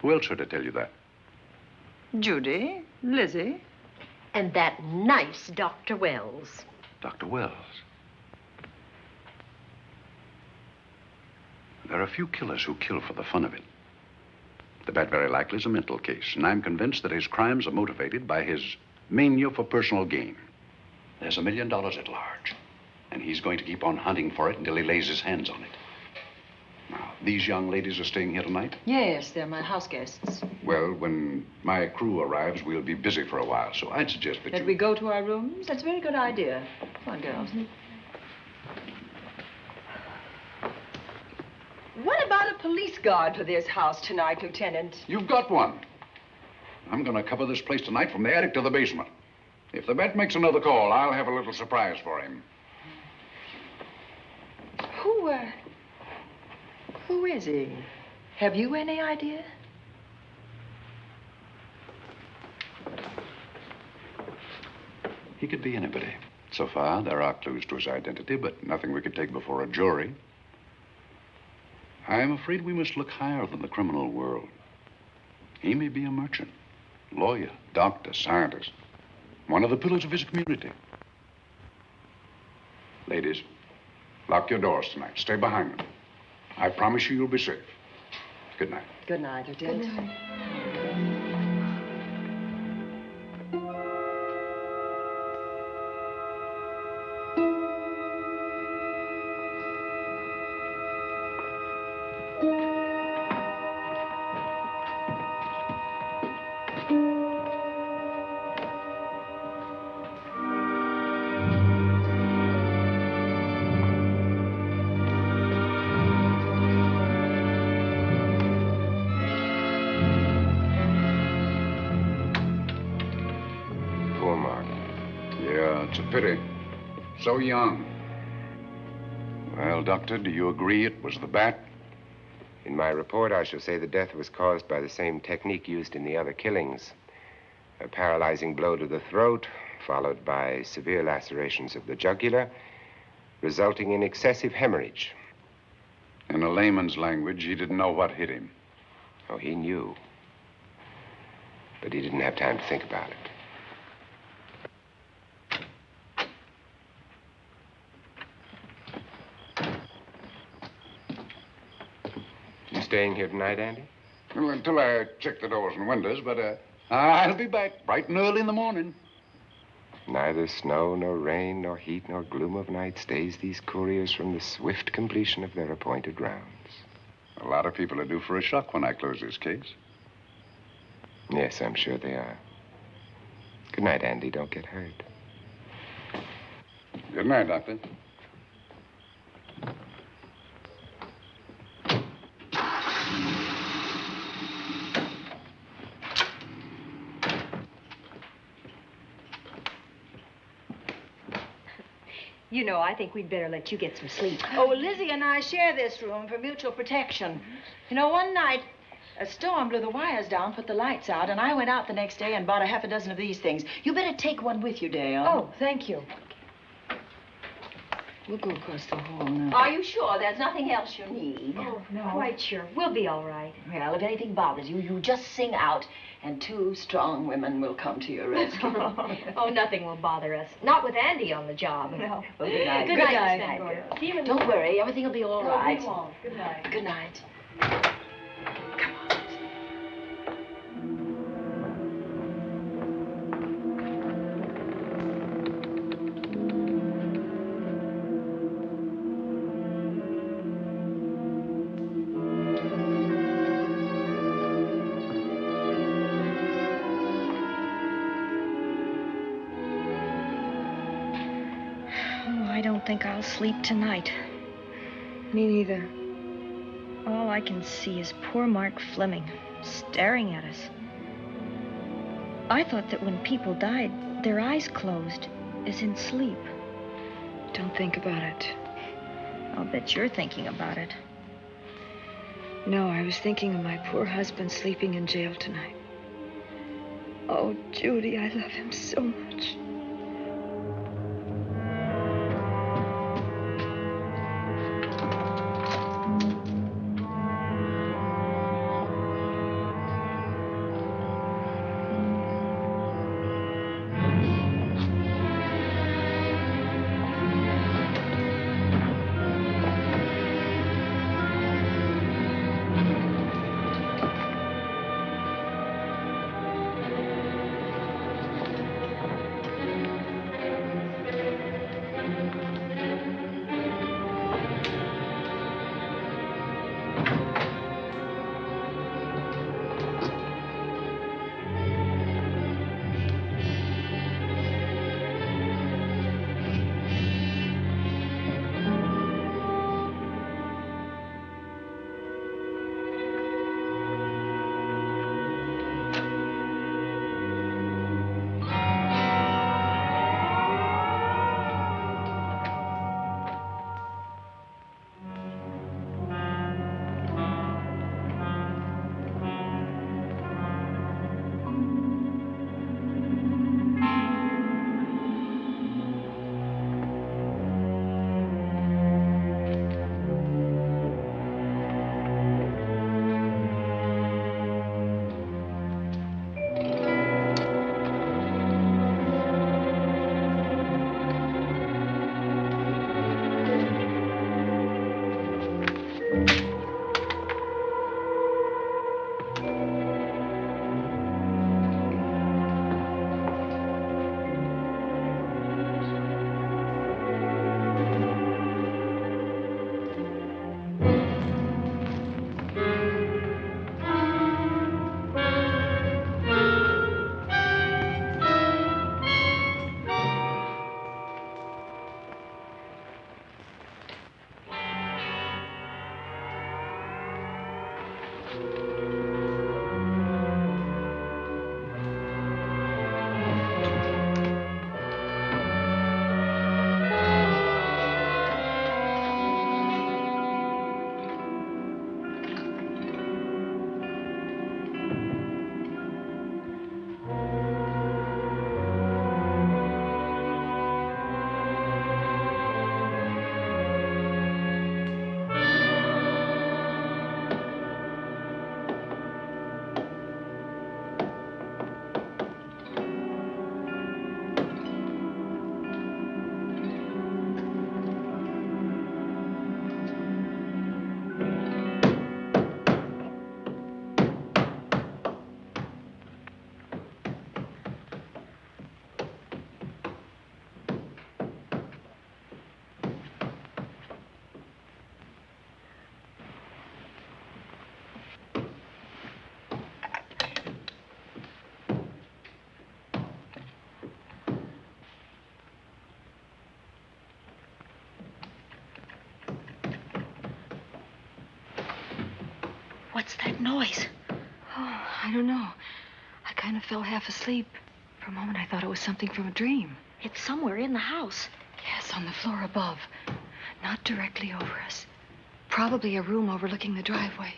Who else heard her tell you that? Judy, Lizzie. And that nice Dr. Wells. Dr. Wells. There are a few killers who kill for the fun of it. The bat very likely is a mental case, and I'm convinced that his crimes are motivated by his mania for personal gain. There's $1 million at large, and he's going to keep on hunting for it until he lays his hands on it. Now, these young ladies are staying here tonight? Yes, they're my house guests. Well, when my crew arrives, we'll be busy for a while, so I'd suggest that That we go to our rooms? That's a very good idea. Come on, girls. What about a police guard for this house tonight, Lieutenant? You've got one. I'm going to cover this place tonight from the attic to the basement. If the vet makes another call, I'll have a little surprise for him. Who is he? Have you any idea? He could be anybody. So far, there are clues to his identity, but nothing we could take before a jury. I'm afraid we must look higher than the criminal world. He may be a merchant, lawyer, doctor, scientist, one of the pillars of his community. Ladies, lock your doors tonight. Stay behind them. I promise you you'll be safe. Good night. Good night, Lieutenant. Good night. Pity. So young. Well, Doctor, do you agree it was the bat? In my report, I shall say the death was caused by the same technique used in the other killings. A paralyzing blow to the throat, followed by severe lacerations of the jugular, resulting in excessive hemorrhage. In a layman's language, he didn't know what hit him. Oh, he knew. But he didn't have time to think about it. Staying here tonight, Andy? Well, until I check the doors and windows, but I'll be back bright and early in the morning. Neither snow, nor rain, nor heat, nor gloom of night stays these couriers from the swift completion of their appointed rounds. A lot of people are due for a shock when I close this case. Yes, I'm sure they are. Good night, Andy. Don't get hurt. Good night, Doctor. You know, I think we'd better let you get some sleep. Oh, Lizzie and I share this room for mutual protection. You know, one night, a storm blew the wires down, put the lights out, and I went out the next day and bought a half a dozen of these things. You better take one with you, Dale. Oh, thank you. We'll go across the hall now. Are you sure there's nothing else you need? Oh, no. Quite sure. We'll be all right. Well, if anything bothers you, you just sing out, and 2 strong women will come to your rescue. Oh, nothing will bother us. Not with Andy on the job. No. Well, good night. Good night, Miss Van Gorder. See you in the Don't worry, everything will be all right. We won't. Good night. Good night. I don't think I'll sleep tonight. Me neither. All I can see is poor Mark Fleming staring at us. I thought that when people died, their eyes closed, as in sleep. Don't think about it. I'll bet you're thinking about it. No, I was thinking of my poor husband sleeping in jail tonight. Oh, Judy, I love him so much. What's that noise? Oh, I don't know. I kind of fell half asleep. For a moment, I thought it was something from a dream. It's somewhere in the house. Yes, on the floor above. Not directly over us. Probably a room overlooking the driveway.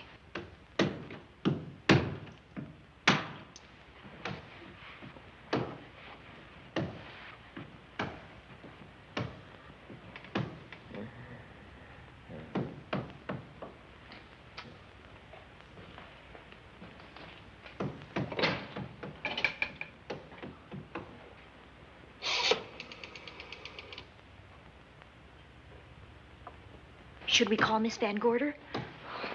Should we call Miss Van Gorder?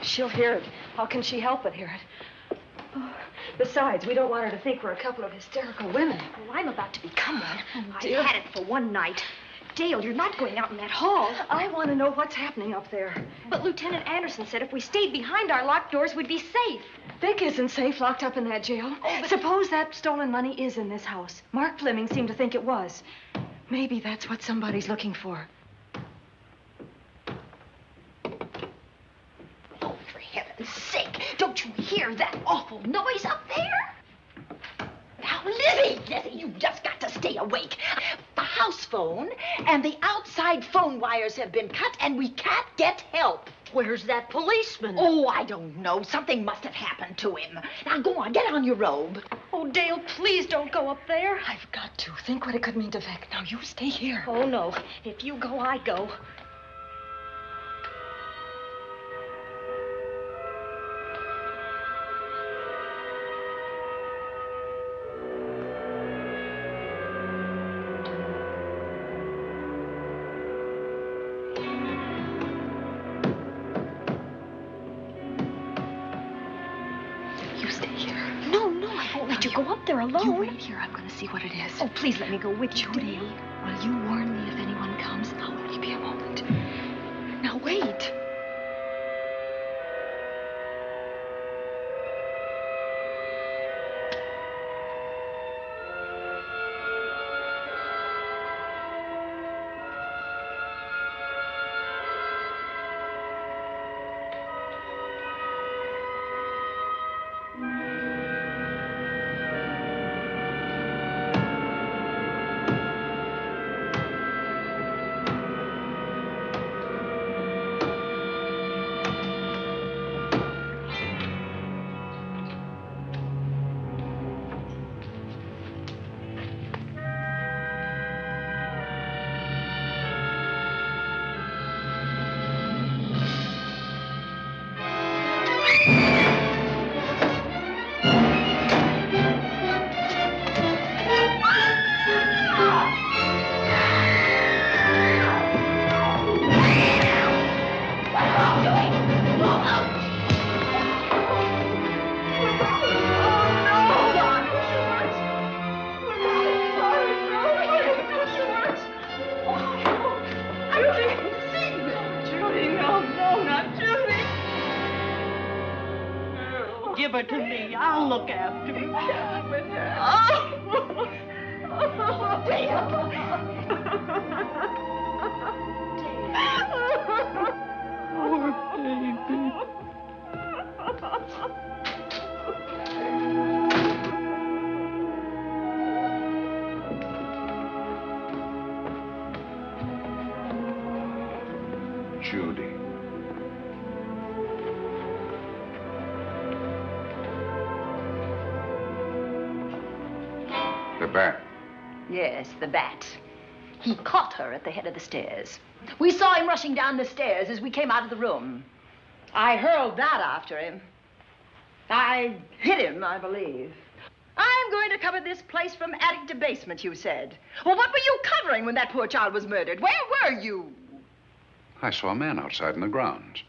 She'll hear it. How can she help but hear it? Oh, besides, we don't want her to think we're a couple of hysterical women. Oh, I'm about to become one. Oh, I dear. had it for one night. Dale, you're not going out in that hall. I want to know what's happening up there. But Lieutenant Anderson said if we stayed behind our locked doors, we'd be safe. Vic isn't safe locked up in that jail. Oh, but... Suppose that stolen money is in this house. Mark Fleming seemed to think it was. Maybe that's what somebody's looking for. Oh, for heaven's sake, don't you hear that awful noise up there? Now, Lizzie, you've just got to stay awake. The house phone and the outside phone wires have been cut, and we can't get help. Where's that policeman? Oh, I don't know. Something must have happened to him. Now, go on, get on your robe. Oh, Dale, please don't go up there. I've got to. Think what it could mean to Vic. Now, you stay here. Oh, no. If you go, I go. Go up there alone. You wait here. I'm going to see what it is. Oh, please let me go with you, Judy, will you warn me if anyone comes? I'll only be a moment. Now, wait. Give her to me. I'll look after her. Gavin. Poor baby. Judy. The bat. Yes, the bat. He caught her at the head of the stairs. We saw him rushing down the stairs as we came out of the room. I hurled that after him. I hit him, I believe. I'm going to cover this place from attic to basement, you said. Well, what were you covering when that poor child was murdered? Where were you? I saw a man outside in the grounds.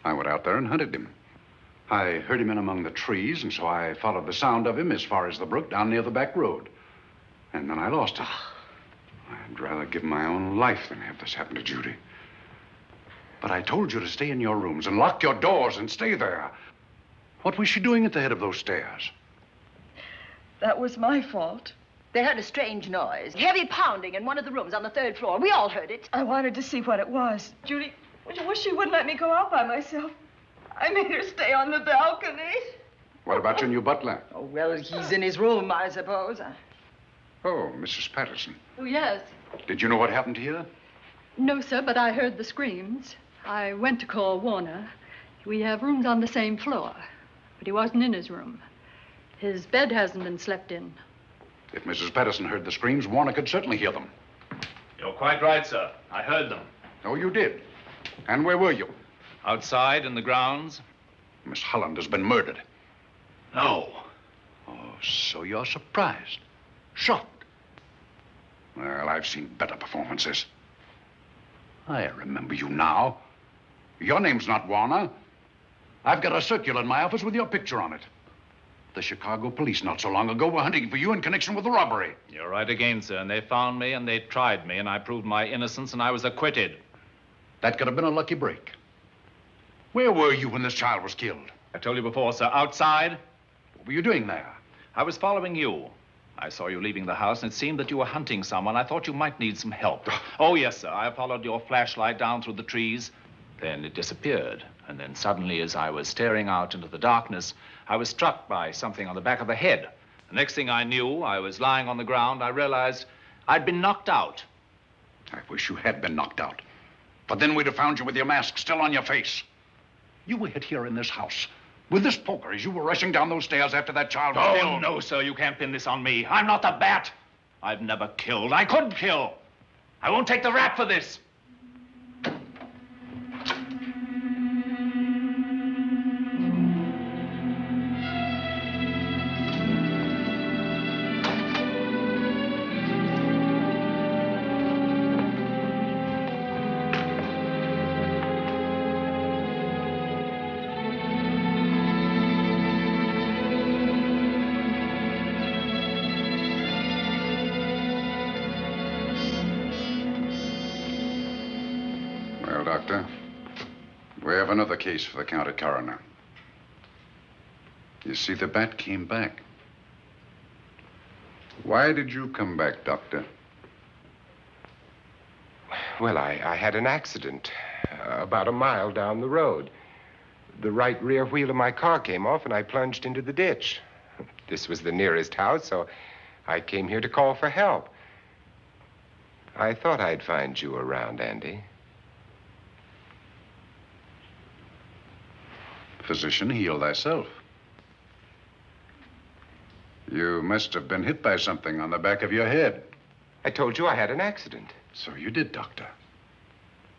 I went out there and hunted him. I heard him in among the trees, and so I followed the sound of him as far as the brook down near the back road. And then I lost him. I'd rather give my own life than have this happen to Judy. But I told you to stay in your rooms and lock your doors and stay there. What was she doing at the head of those stairs? That was my fault. They heard a strange noise. Heavy pounding in one of the rooms on the 3rd floor. We all heard it. I wanted to see what it was. Judy, I wish she wouldn't let me go out by myself. I made her stay on the balcony. What about your new butler? Oh, well, he's in his room, I suppose. Oh, Mrs. Patterson. Oh, yes. Did you know what happened here? No, sir, but I heard the screams. I went to call Warner. We have rooms on the same floor, but he wasn't in his room. His bed hasn't been slept in. If Mrs. Patterson heard the screams, Warner could certainly hear them. You're quite right, sir. I heard them. Oh, you did? And where were you? Outside in the grounds. Miss Holland has been murdered. No. Oh, so you're surprised. Shocked. Well, I've seen better performances. I remember you now. Your name's not Warner. I've got a circular in my office with your picture on it. The Chicago police not so long ago were hunting for you in connection with the robbery. You're right again, sir. And they found me and they tried me and I proved my innocence and I was acquitted. That could have been a lucky break. Where were you when this child was killed? I told you before, sir. Outside. What were you doing there? I was following you. I saw you leaving the house, and it seemed that you were hunting someone. I thought you might need some help. Oh, yes, sir. I followed your flashlight down through the trees. Then it disappeared. And then suddenly, as I was staring out into the darkness, I was struck by something on the back of the head. The next thing I knew, I was lying on the ground. I realized I'd been knocked out. I wish you had been knocked out. But then we'd have found you with your mask still on your face. You were hit here in this house with this poker as you were rushing down those stairs after that child was killed. Oh, no, sir. You can't pin this on me. I'm not the bat. I've never killed. I couldn't kill. I won't take the rap for this. Doctor, we have another case for the county coroner. You see, the bat came back. Why did you come back, Doctor? Well, I had an accident about a mile down the road. The right rear wheel of my car came off, and I plunged into the ditch. This was the nearest house, so I came here to call for help. I thought I'd find you around, Andy. Physician, heal thyself. You must have been hit by something on the back of your head. I told you I had an accident. So you did, Doctor.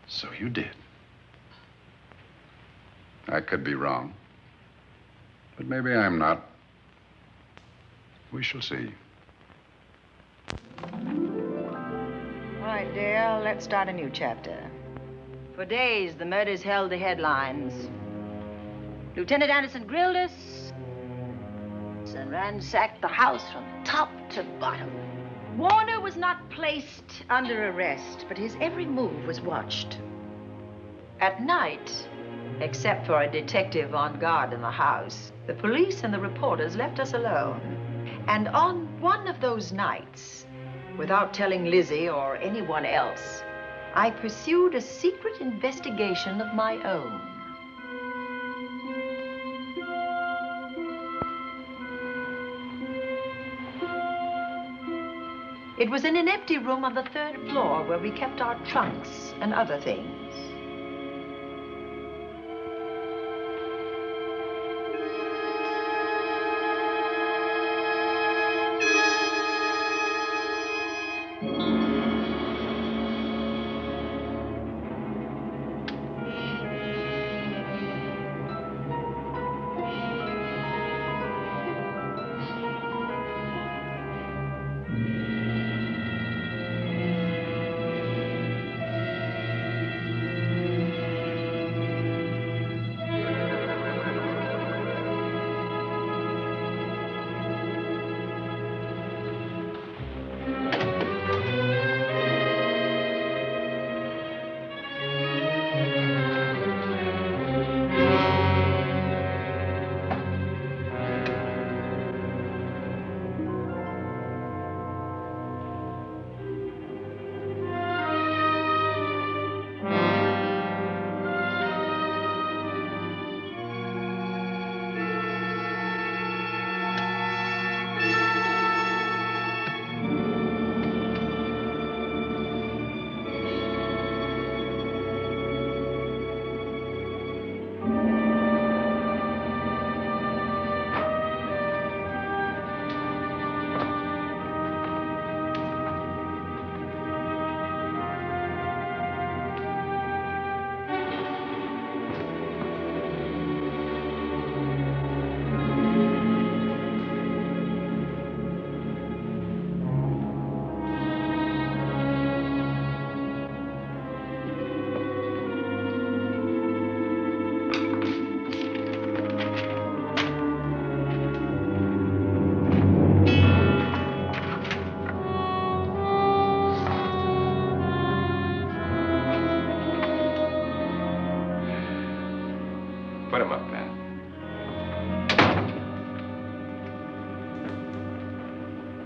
So you did. I could be wrong. But maybe I'm not. We shall see. All right, dear, let's start a new chapter. For days, the murders held the headlines. Lieutenant Anderson grilled us and ransacked the house from top to bottom. Warner was not placed under arrest, but his every move was watched. At night, except for a detective on guard in the house, the police and the reporters left us alone. And on one of those nights, without telling Lizzie or anyone else, I pursued a secret investigation of my own. It was in an empty room on the 3rd floor where we kept our trunks and other things. Put him up, man.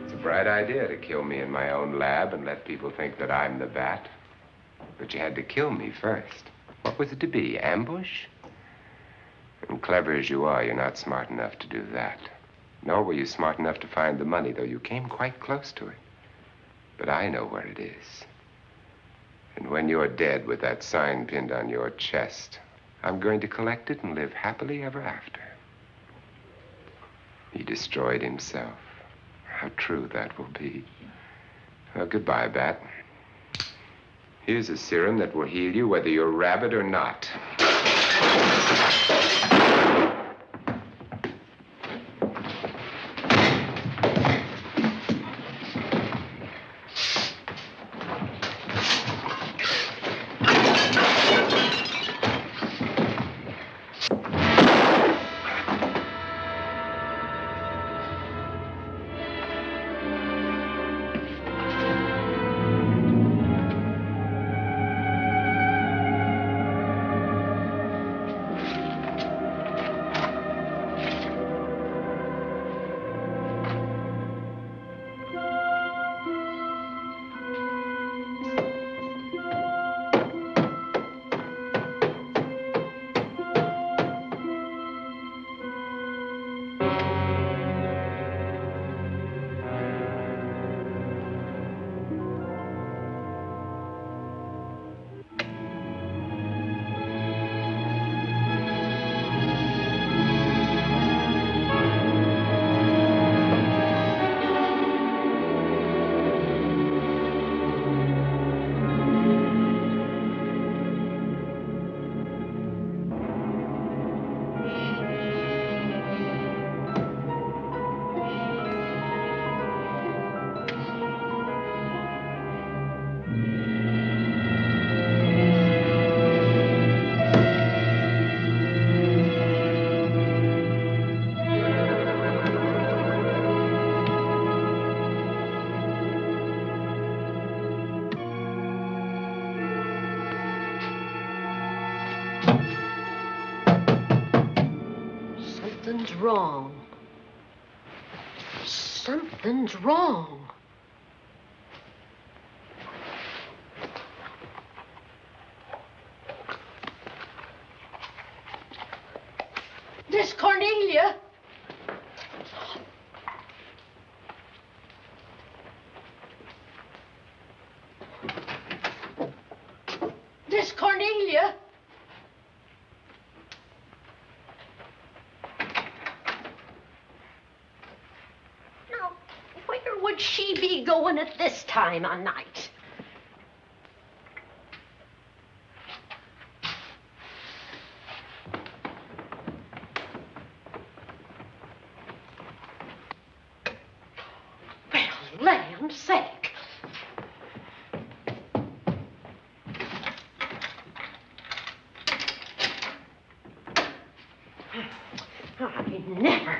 It's a bright idea to kill me in my own lab and let people think that I'm the bat. But you had to kill me first. What was it to be, ambush? And clever as you are, you're not smart enough to do that. Nor were you smart enough to find the money, though you came quite close to it. But I know where it is. And when you're dead with that sign pinned on your chest, I'm going to collect it and live happily ever after. He destroyed himself. How true that will be. Well, goodbye, Bat. Here's a serum that will heal you whether you're rabid or not. Something's wrong. Something's wrong. Miss Cornelia. Miss Cornelia. Now, where would she be going at this time of night? Land's sake. I never.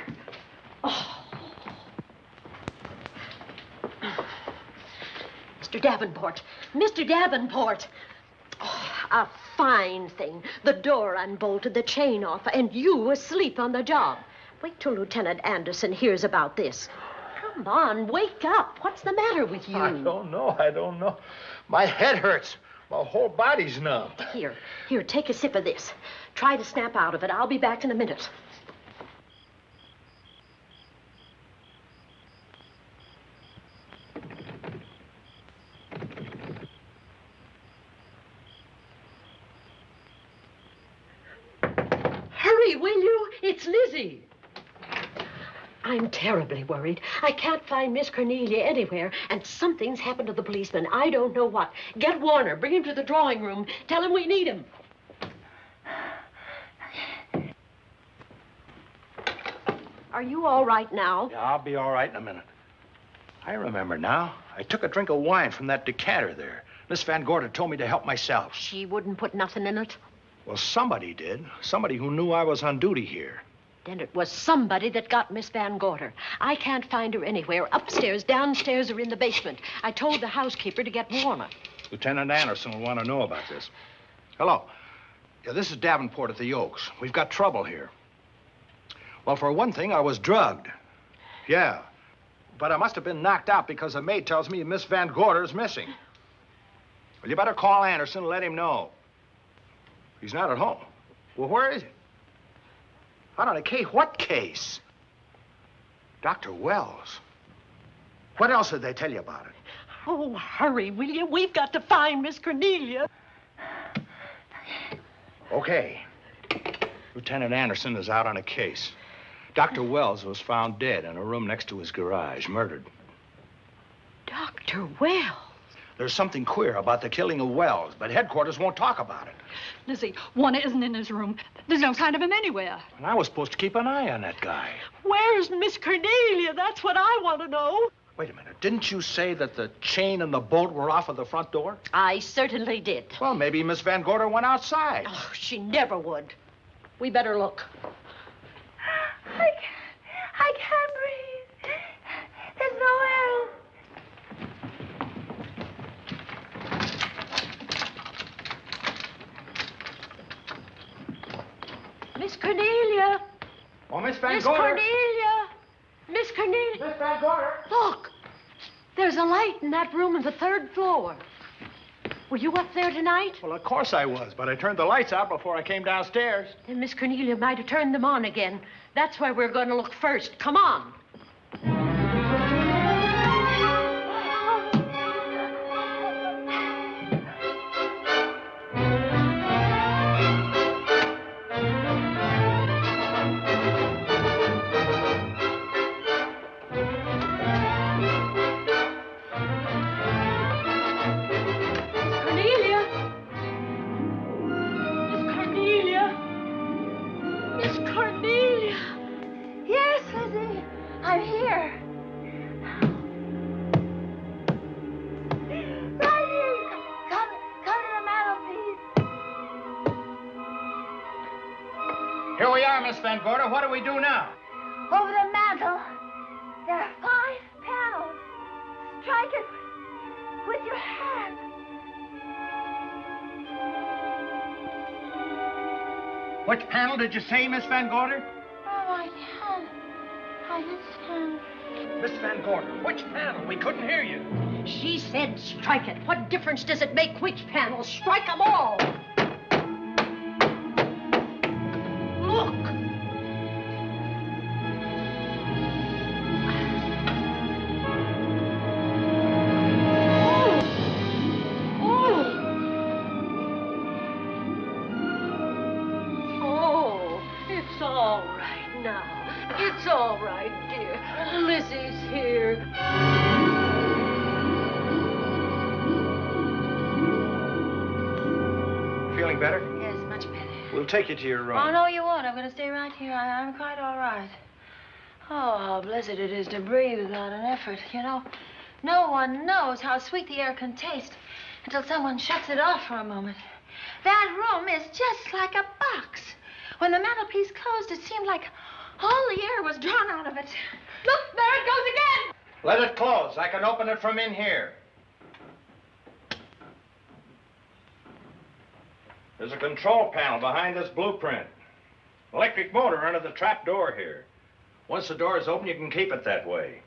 Oh. Mr. Davenport. Mr. Davenport. Oh, a fine thing. The door unbolted, the chain off, and you asleep on the job. Wait till Lieutenant Anderson hears about this. Come on, wake up. What's the matter with you? I don't know. My head hurts. My whole body's numb. Here, take a sip of this. Try to snap out of it. I'll be back in a minute. Hurry, will you? It's Lizzie. I'm terribly worried. I can't find Miss Cornelia anywhere, and something's happened to the policeman. I don't know what. Get Warner. Bring him to the drawing room. Tell him we need him. Are you all right now? Yeah, I'll be all right in a minute. I remember now. I took a drink of wine from that decanter there. Miss Van Gorder told me to help myself. She wouldn't put nothing in it? Well, somebody did. Somebody who knew I was on duty here. Then it was somebody that got Miss Van Gorder. I can't find her anywhere. Upstairs, downstairs, or in the basement. I told the housekeeper to get Warner. Lieutenant Anderson will want to know about this. Hello. Yeah, this is Davenport at the Oaks. We've got trouble here. Well, for one thing, I was drugged. Yeah. But I must have been knocked out because the maid tells me Miss Van Gorder is missing. Well, you better call Anderson and let him know. He's not at home. Well, where is he? Out on a case? What case? Dr. Wells. What else did they tell you about it? Oh, hurry, will you? We've got to find Miss Cornelia. Okay. Lieutenant Anderson is out on a case. Dr. Wells was found dead in a room next to his garage, murdered. Dr. Wells? There's something queer about the killing of Wells, but headquarters won't talk about it. Lizzie, Warner isn't in his room. There's no sign of him anywhere. And I was supposed to keep an eye on that guy. Where's Miss Cornelia? That's what I want to know. Wait a minute. Didn't you say that the chain and the bolt were off of the front door? I certainly did. Well, maybe Miss Van Gorder went outside. Oh, she never would. We better look. I can't breathe. There's no air. Miss Cornelia. Oh, Miss Van Miss Gorder. Cornelia. Miss Cornelia. Miss Van Gorder. Look. There's a light in that room on the 3rd floor. Were you up there tonight? Well, of course I was, but I turned the lights out before I came downstairs. Then Miss Cornelia might have turned them on again. That's where we're going to look first. Come on. Here we are, Miss Van Gorder. What do we do now? Over the mantel, there are 5 panels. Strike it with your hand. Which panel did you say, Miss Van Gorder? Oh, I can't. I just can't. Miss Van Gorder, which panel? We couldn't hear you. She said strike it. What difference does it make which panel? Strike them all. Look. Oh, it's all right now. It's all right, dear. Lizzie's here. Feeling better? Yes, much better. We'll take you to your room. Oh, no, you won't. I'm going to stay right here. I'm quite all right. Oh, how blessed it is to breathe without an effort. You know, no one knows how sweet the air can taste until someone shuts it off for a moment. That room is just like a box. When the mantelpiece closed, it seemed like all the air was drawn out of it. Look, there it goes again. Let it close. I can open it from in here. There's a control panel behind this blueprint. Electric motor under the trap door here. Once the door is open, you can keep it that way.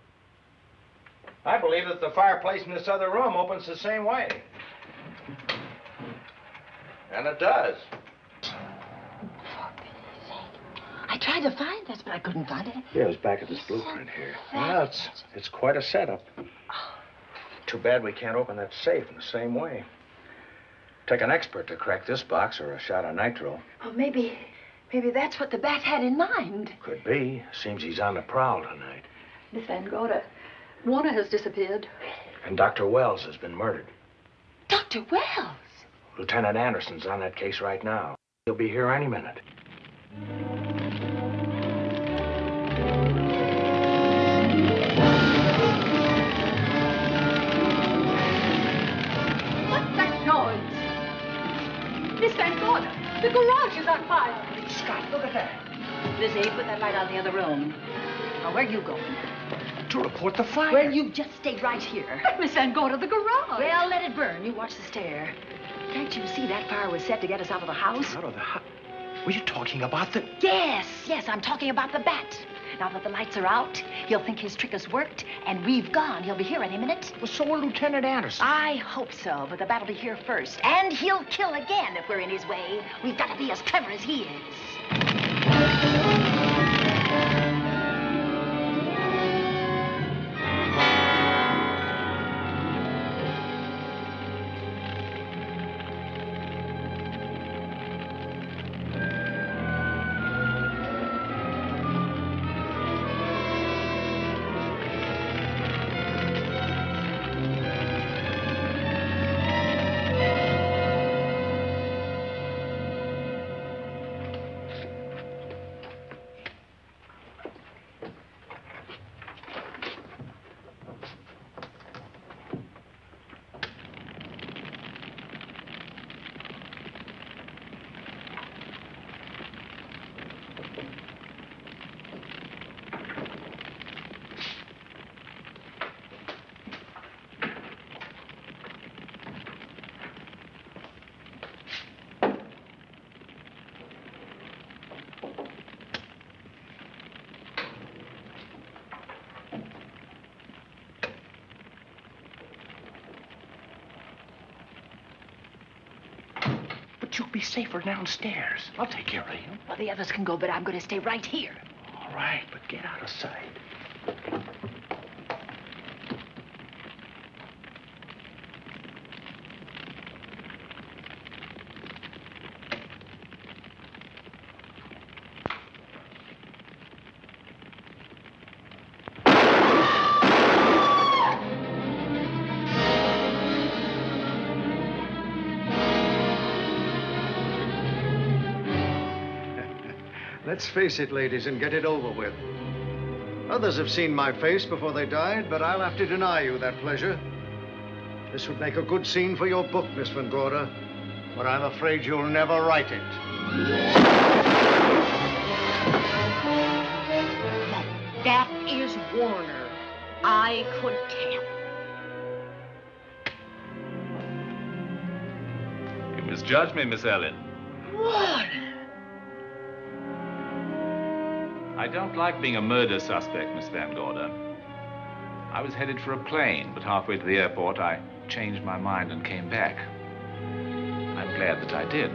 I believe that the fireplace in this other room opens the same way. And it does. I tried to find this, but I couldn't find it. Yeah, it's back at this blueprint here. Well, it's quite a setup. Too bad we can't open that safe in the same way. Take an expert to crack this box or a shot of nitro. Oh, maybe that's what the bat had in mind. Could be. Seems he's on the prowl tonight. Miss Van Gorder, Warner has disappeared. And Dr. Wells has been murdered. Dr. Wells? Lieutenant Anderson's on that case right now. He'll be here any minute. What's that noise? Miss Van Gorder, the garage is on fire. Scott, look at that. Lizzie, put that light out in the other room. Now, where are you going? To report the fire. Well, you just stay right here. Miss Van Gorder, the garage. Well, let it burn. You watch the stair. Can't you see that fire was set to get us out of the house? Out of the house? Were you talking about the... Yes, I'm talking about the bat. Now that the lights are out, he'll think his trick has worked, and we've gone. He'll be here any minute. Well, so will Lieutenant Anderson. I hope so, but the bat will be here first. And he'll kill again if we're in his way. We've got to be as clever as he is. But you'll be safer downstairs. I'll take care of you. Well, the others can go, but I'm going to stay right here. All right, but get out of sight. Let's face it, ladies, and get it over with. Others have seen my face before they died, but I'll have to deny you that pleasure. This would make a good scene for your book, Miss Van Gorder, but I'm afraid you'll never write it. That is Warner. I could tell. You misjudged me, Miss Ellen. Warner! I don't like being a murder suspect, Miss Van Gorder. I was headed for a plane, but halfway to the airport, I changed my mind and came back. I'm glad that I did.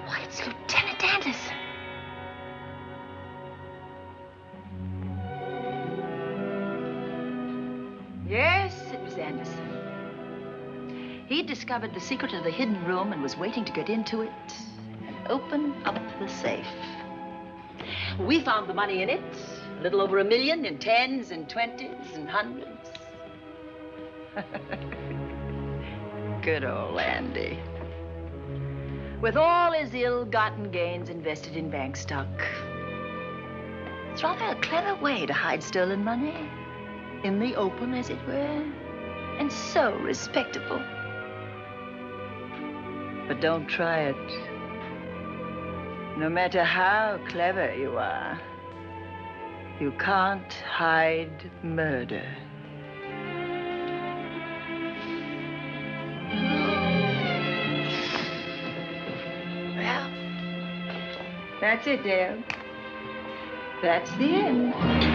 Why, it's Lieutenant Anderson. Yes, it was Anderson. He discovered the secret of the hidden room and was waiting to get into it and open up the safe. We found the money in it, a little over $1 million in tens and twenties and hundreds. Good old Andy. With all his ill-gotten gains invested in bank stock. It's rather a clever way to hide stolen money. In the open, as it were, and so respectable. But don't try it. No matter how clever you are, you can't hide murder. Well, that's it, Dale. That's the end.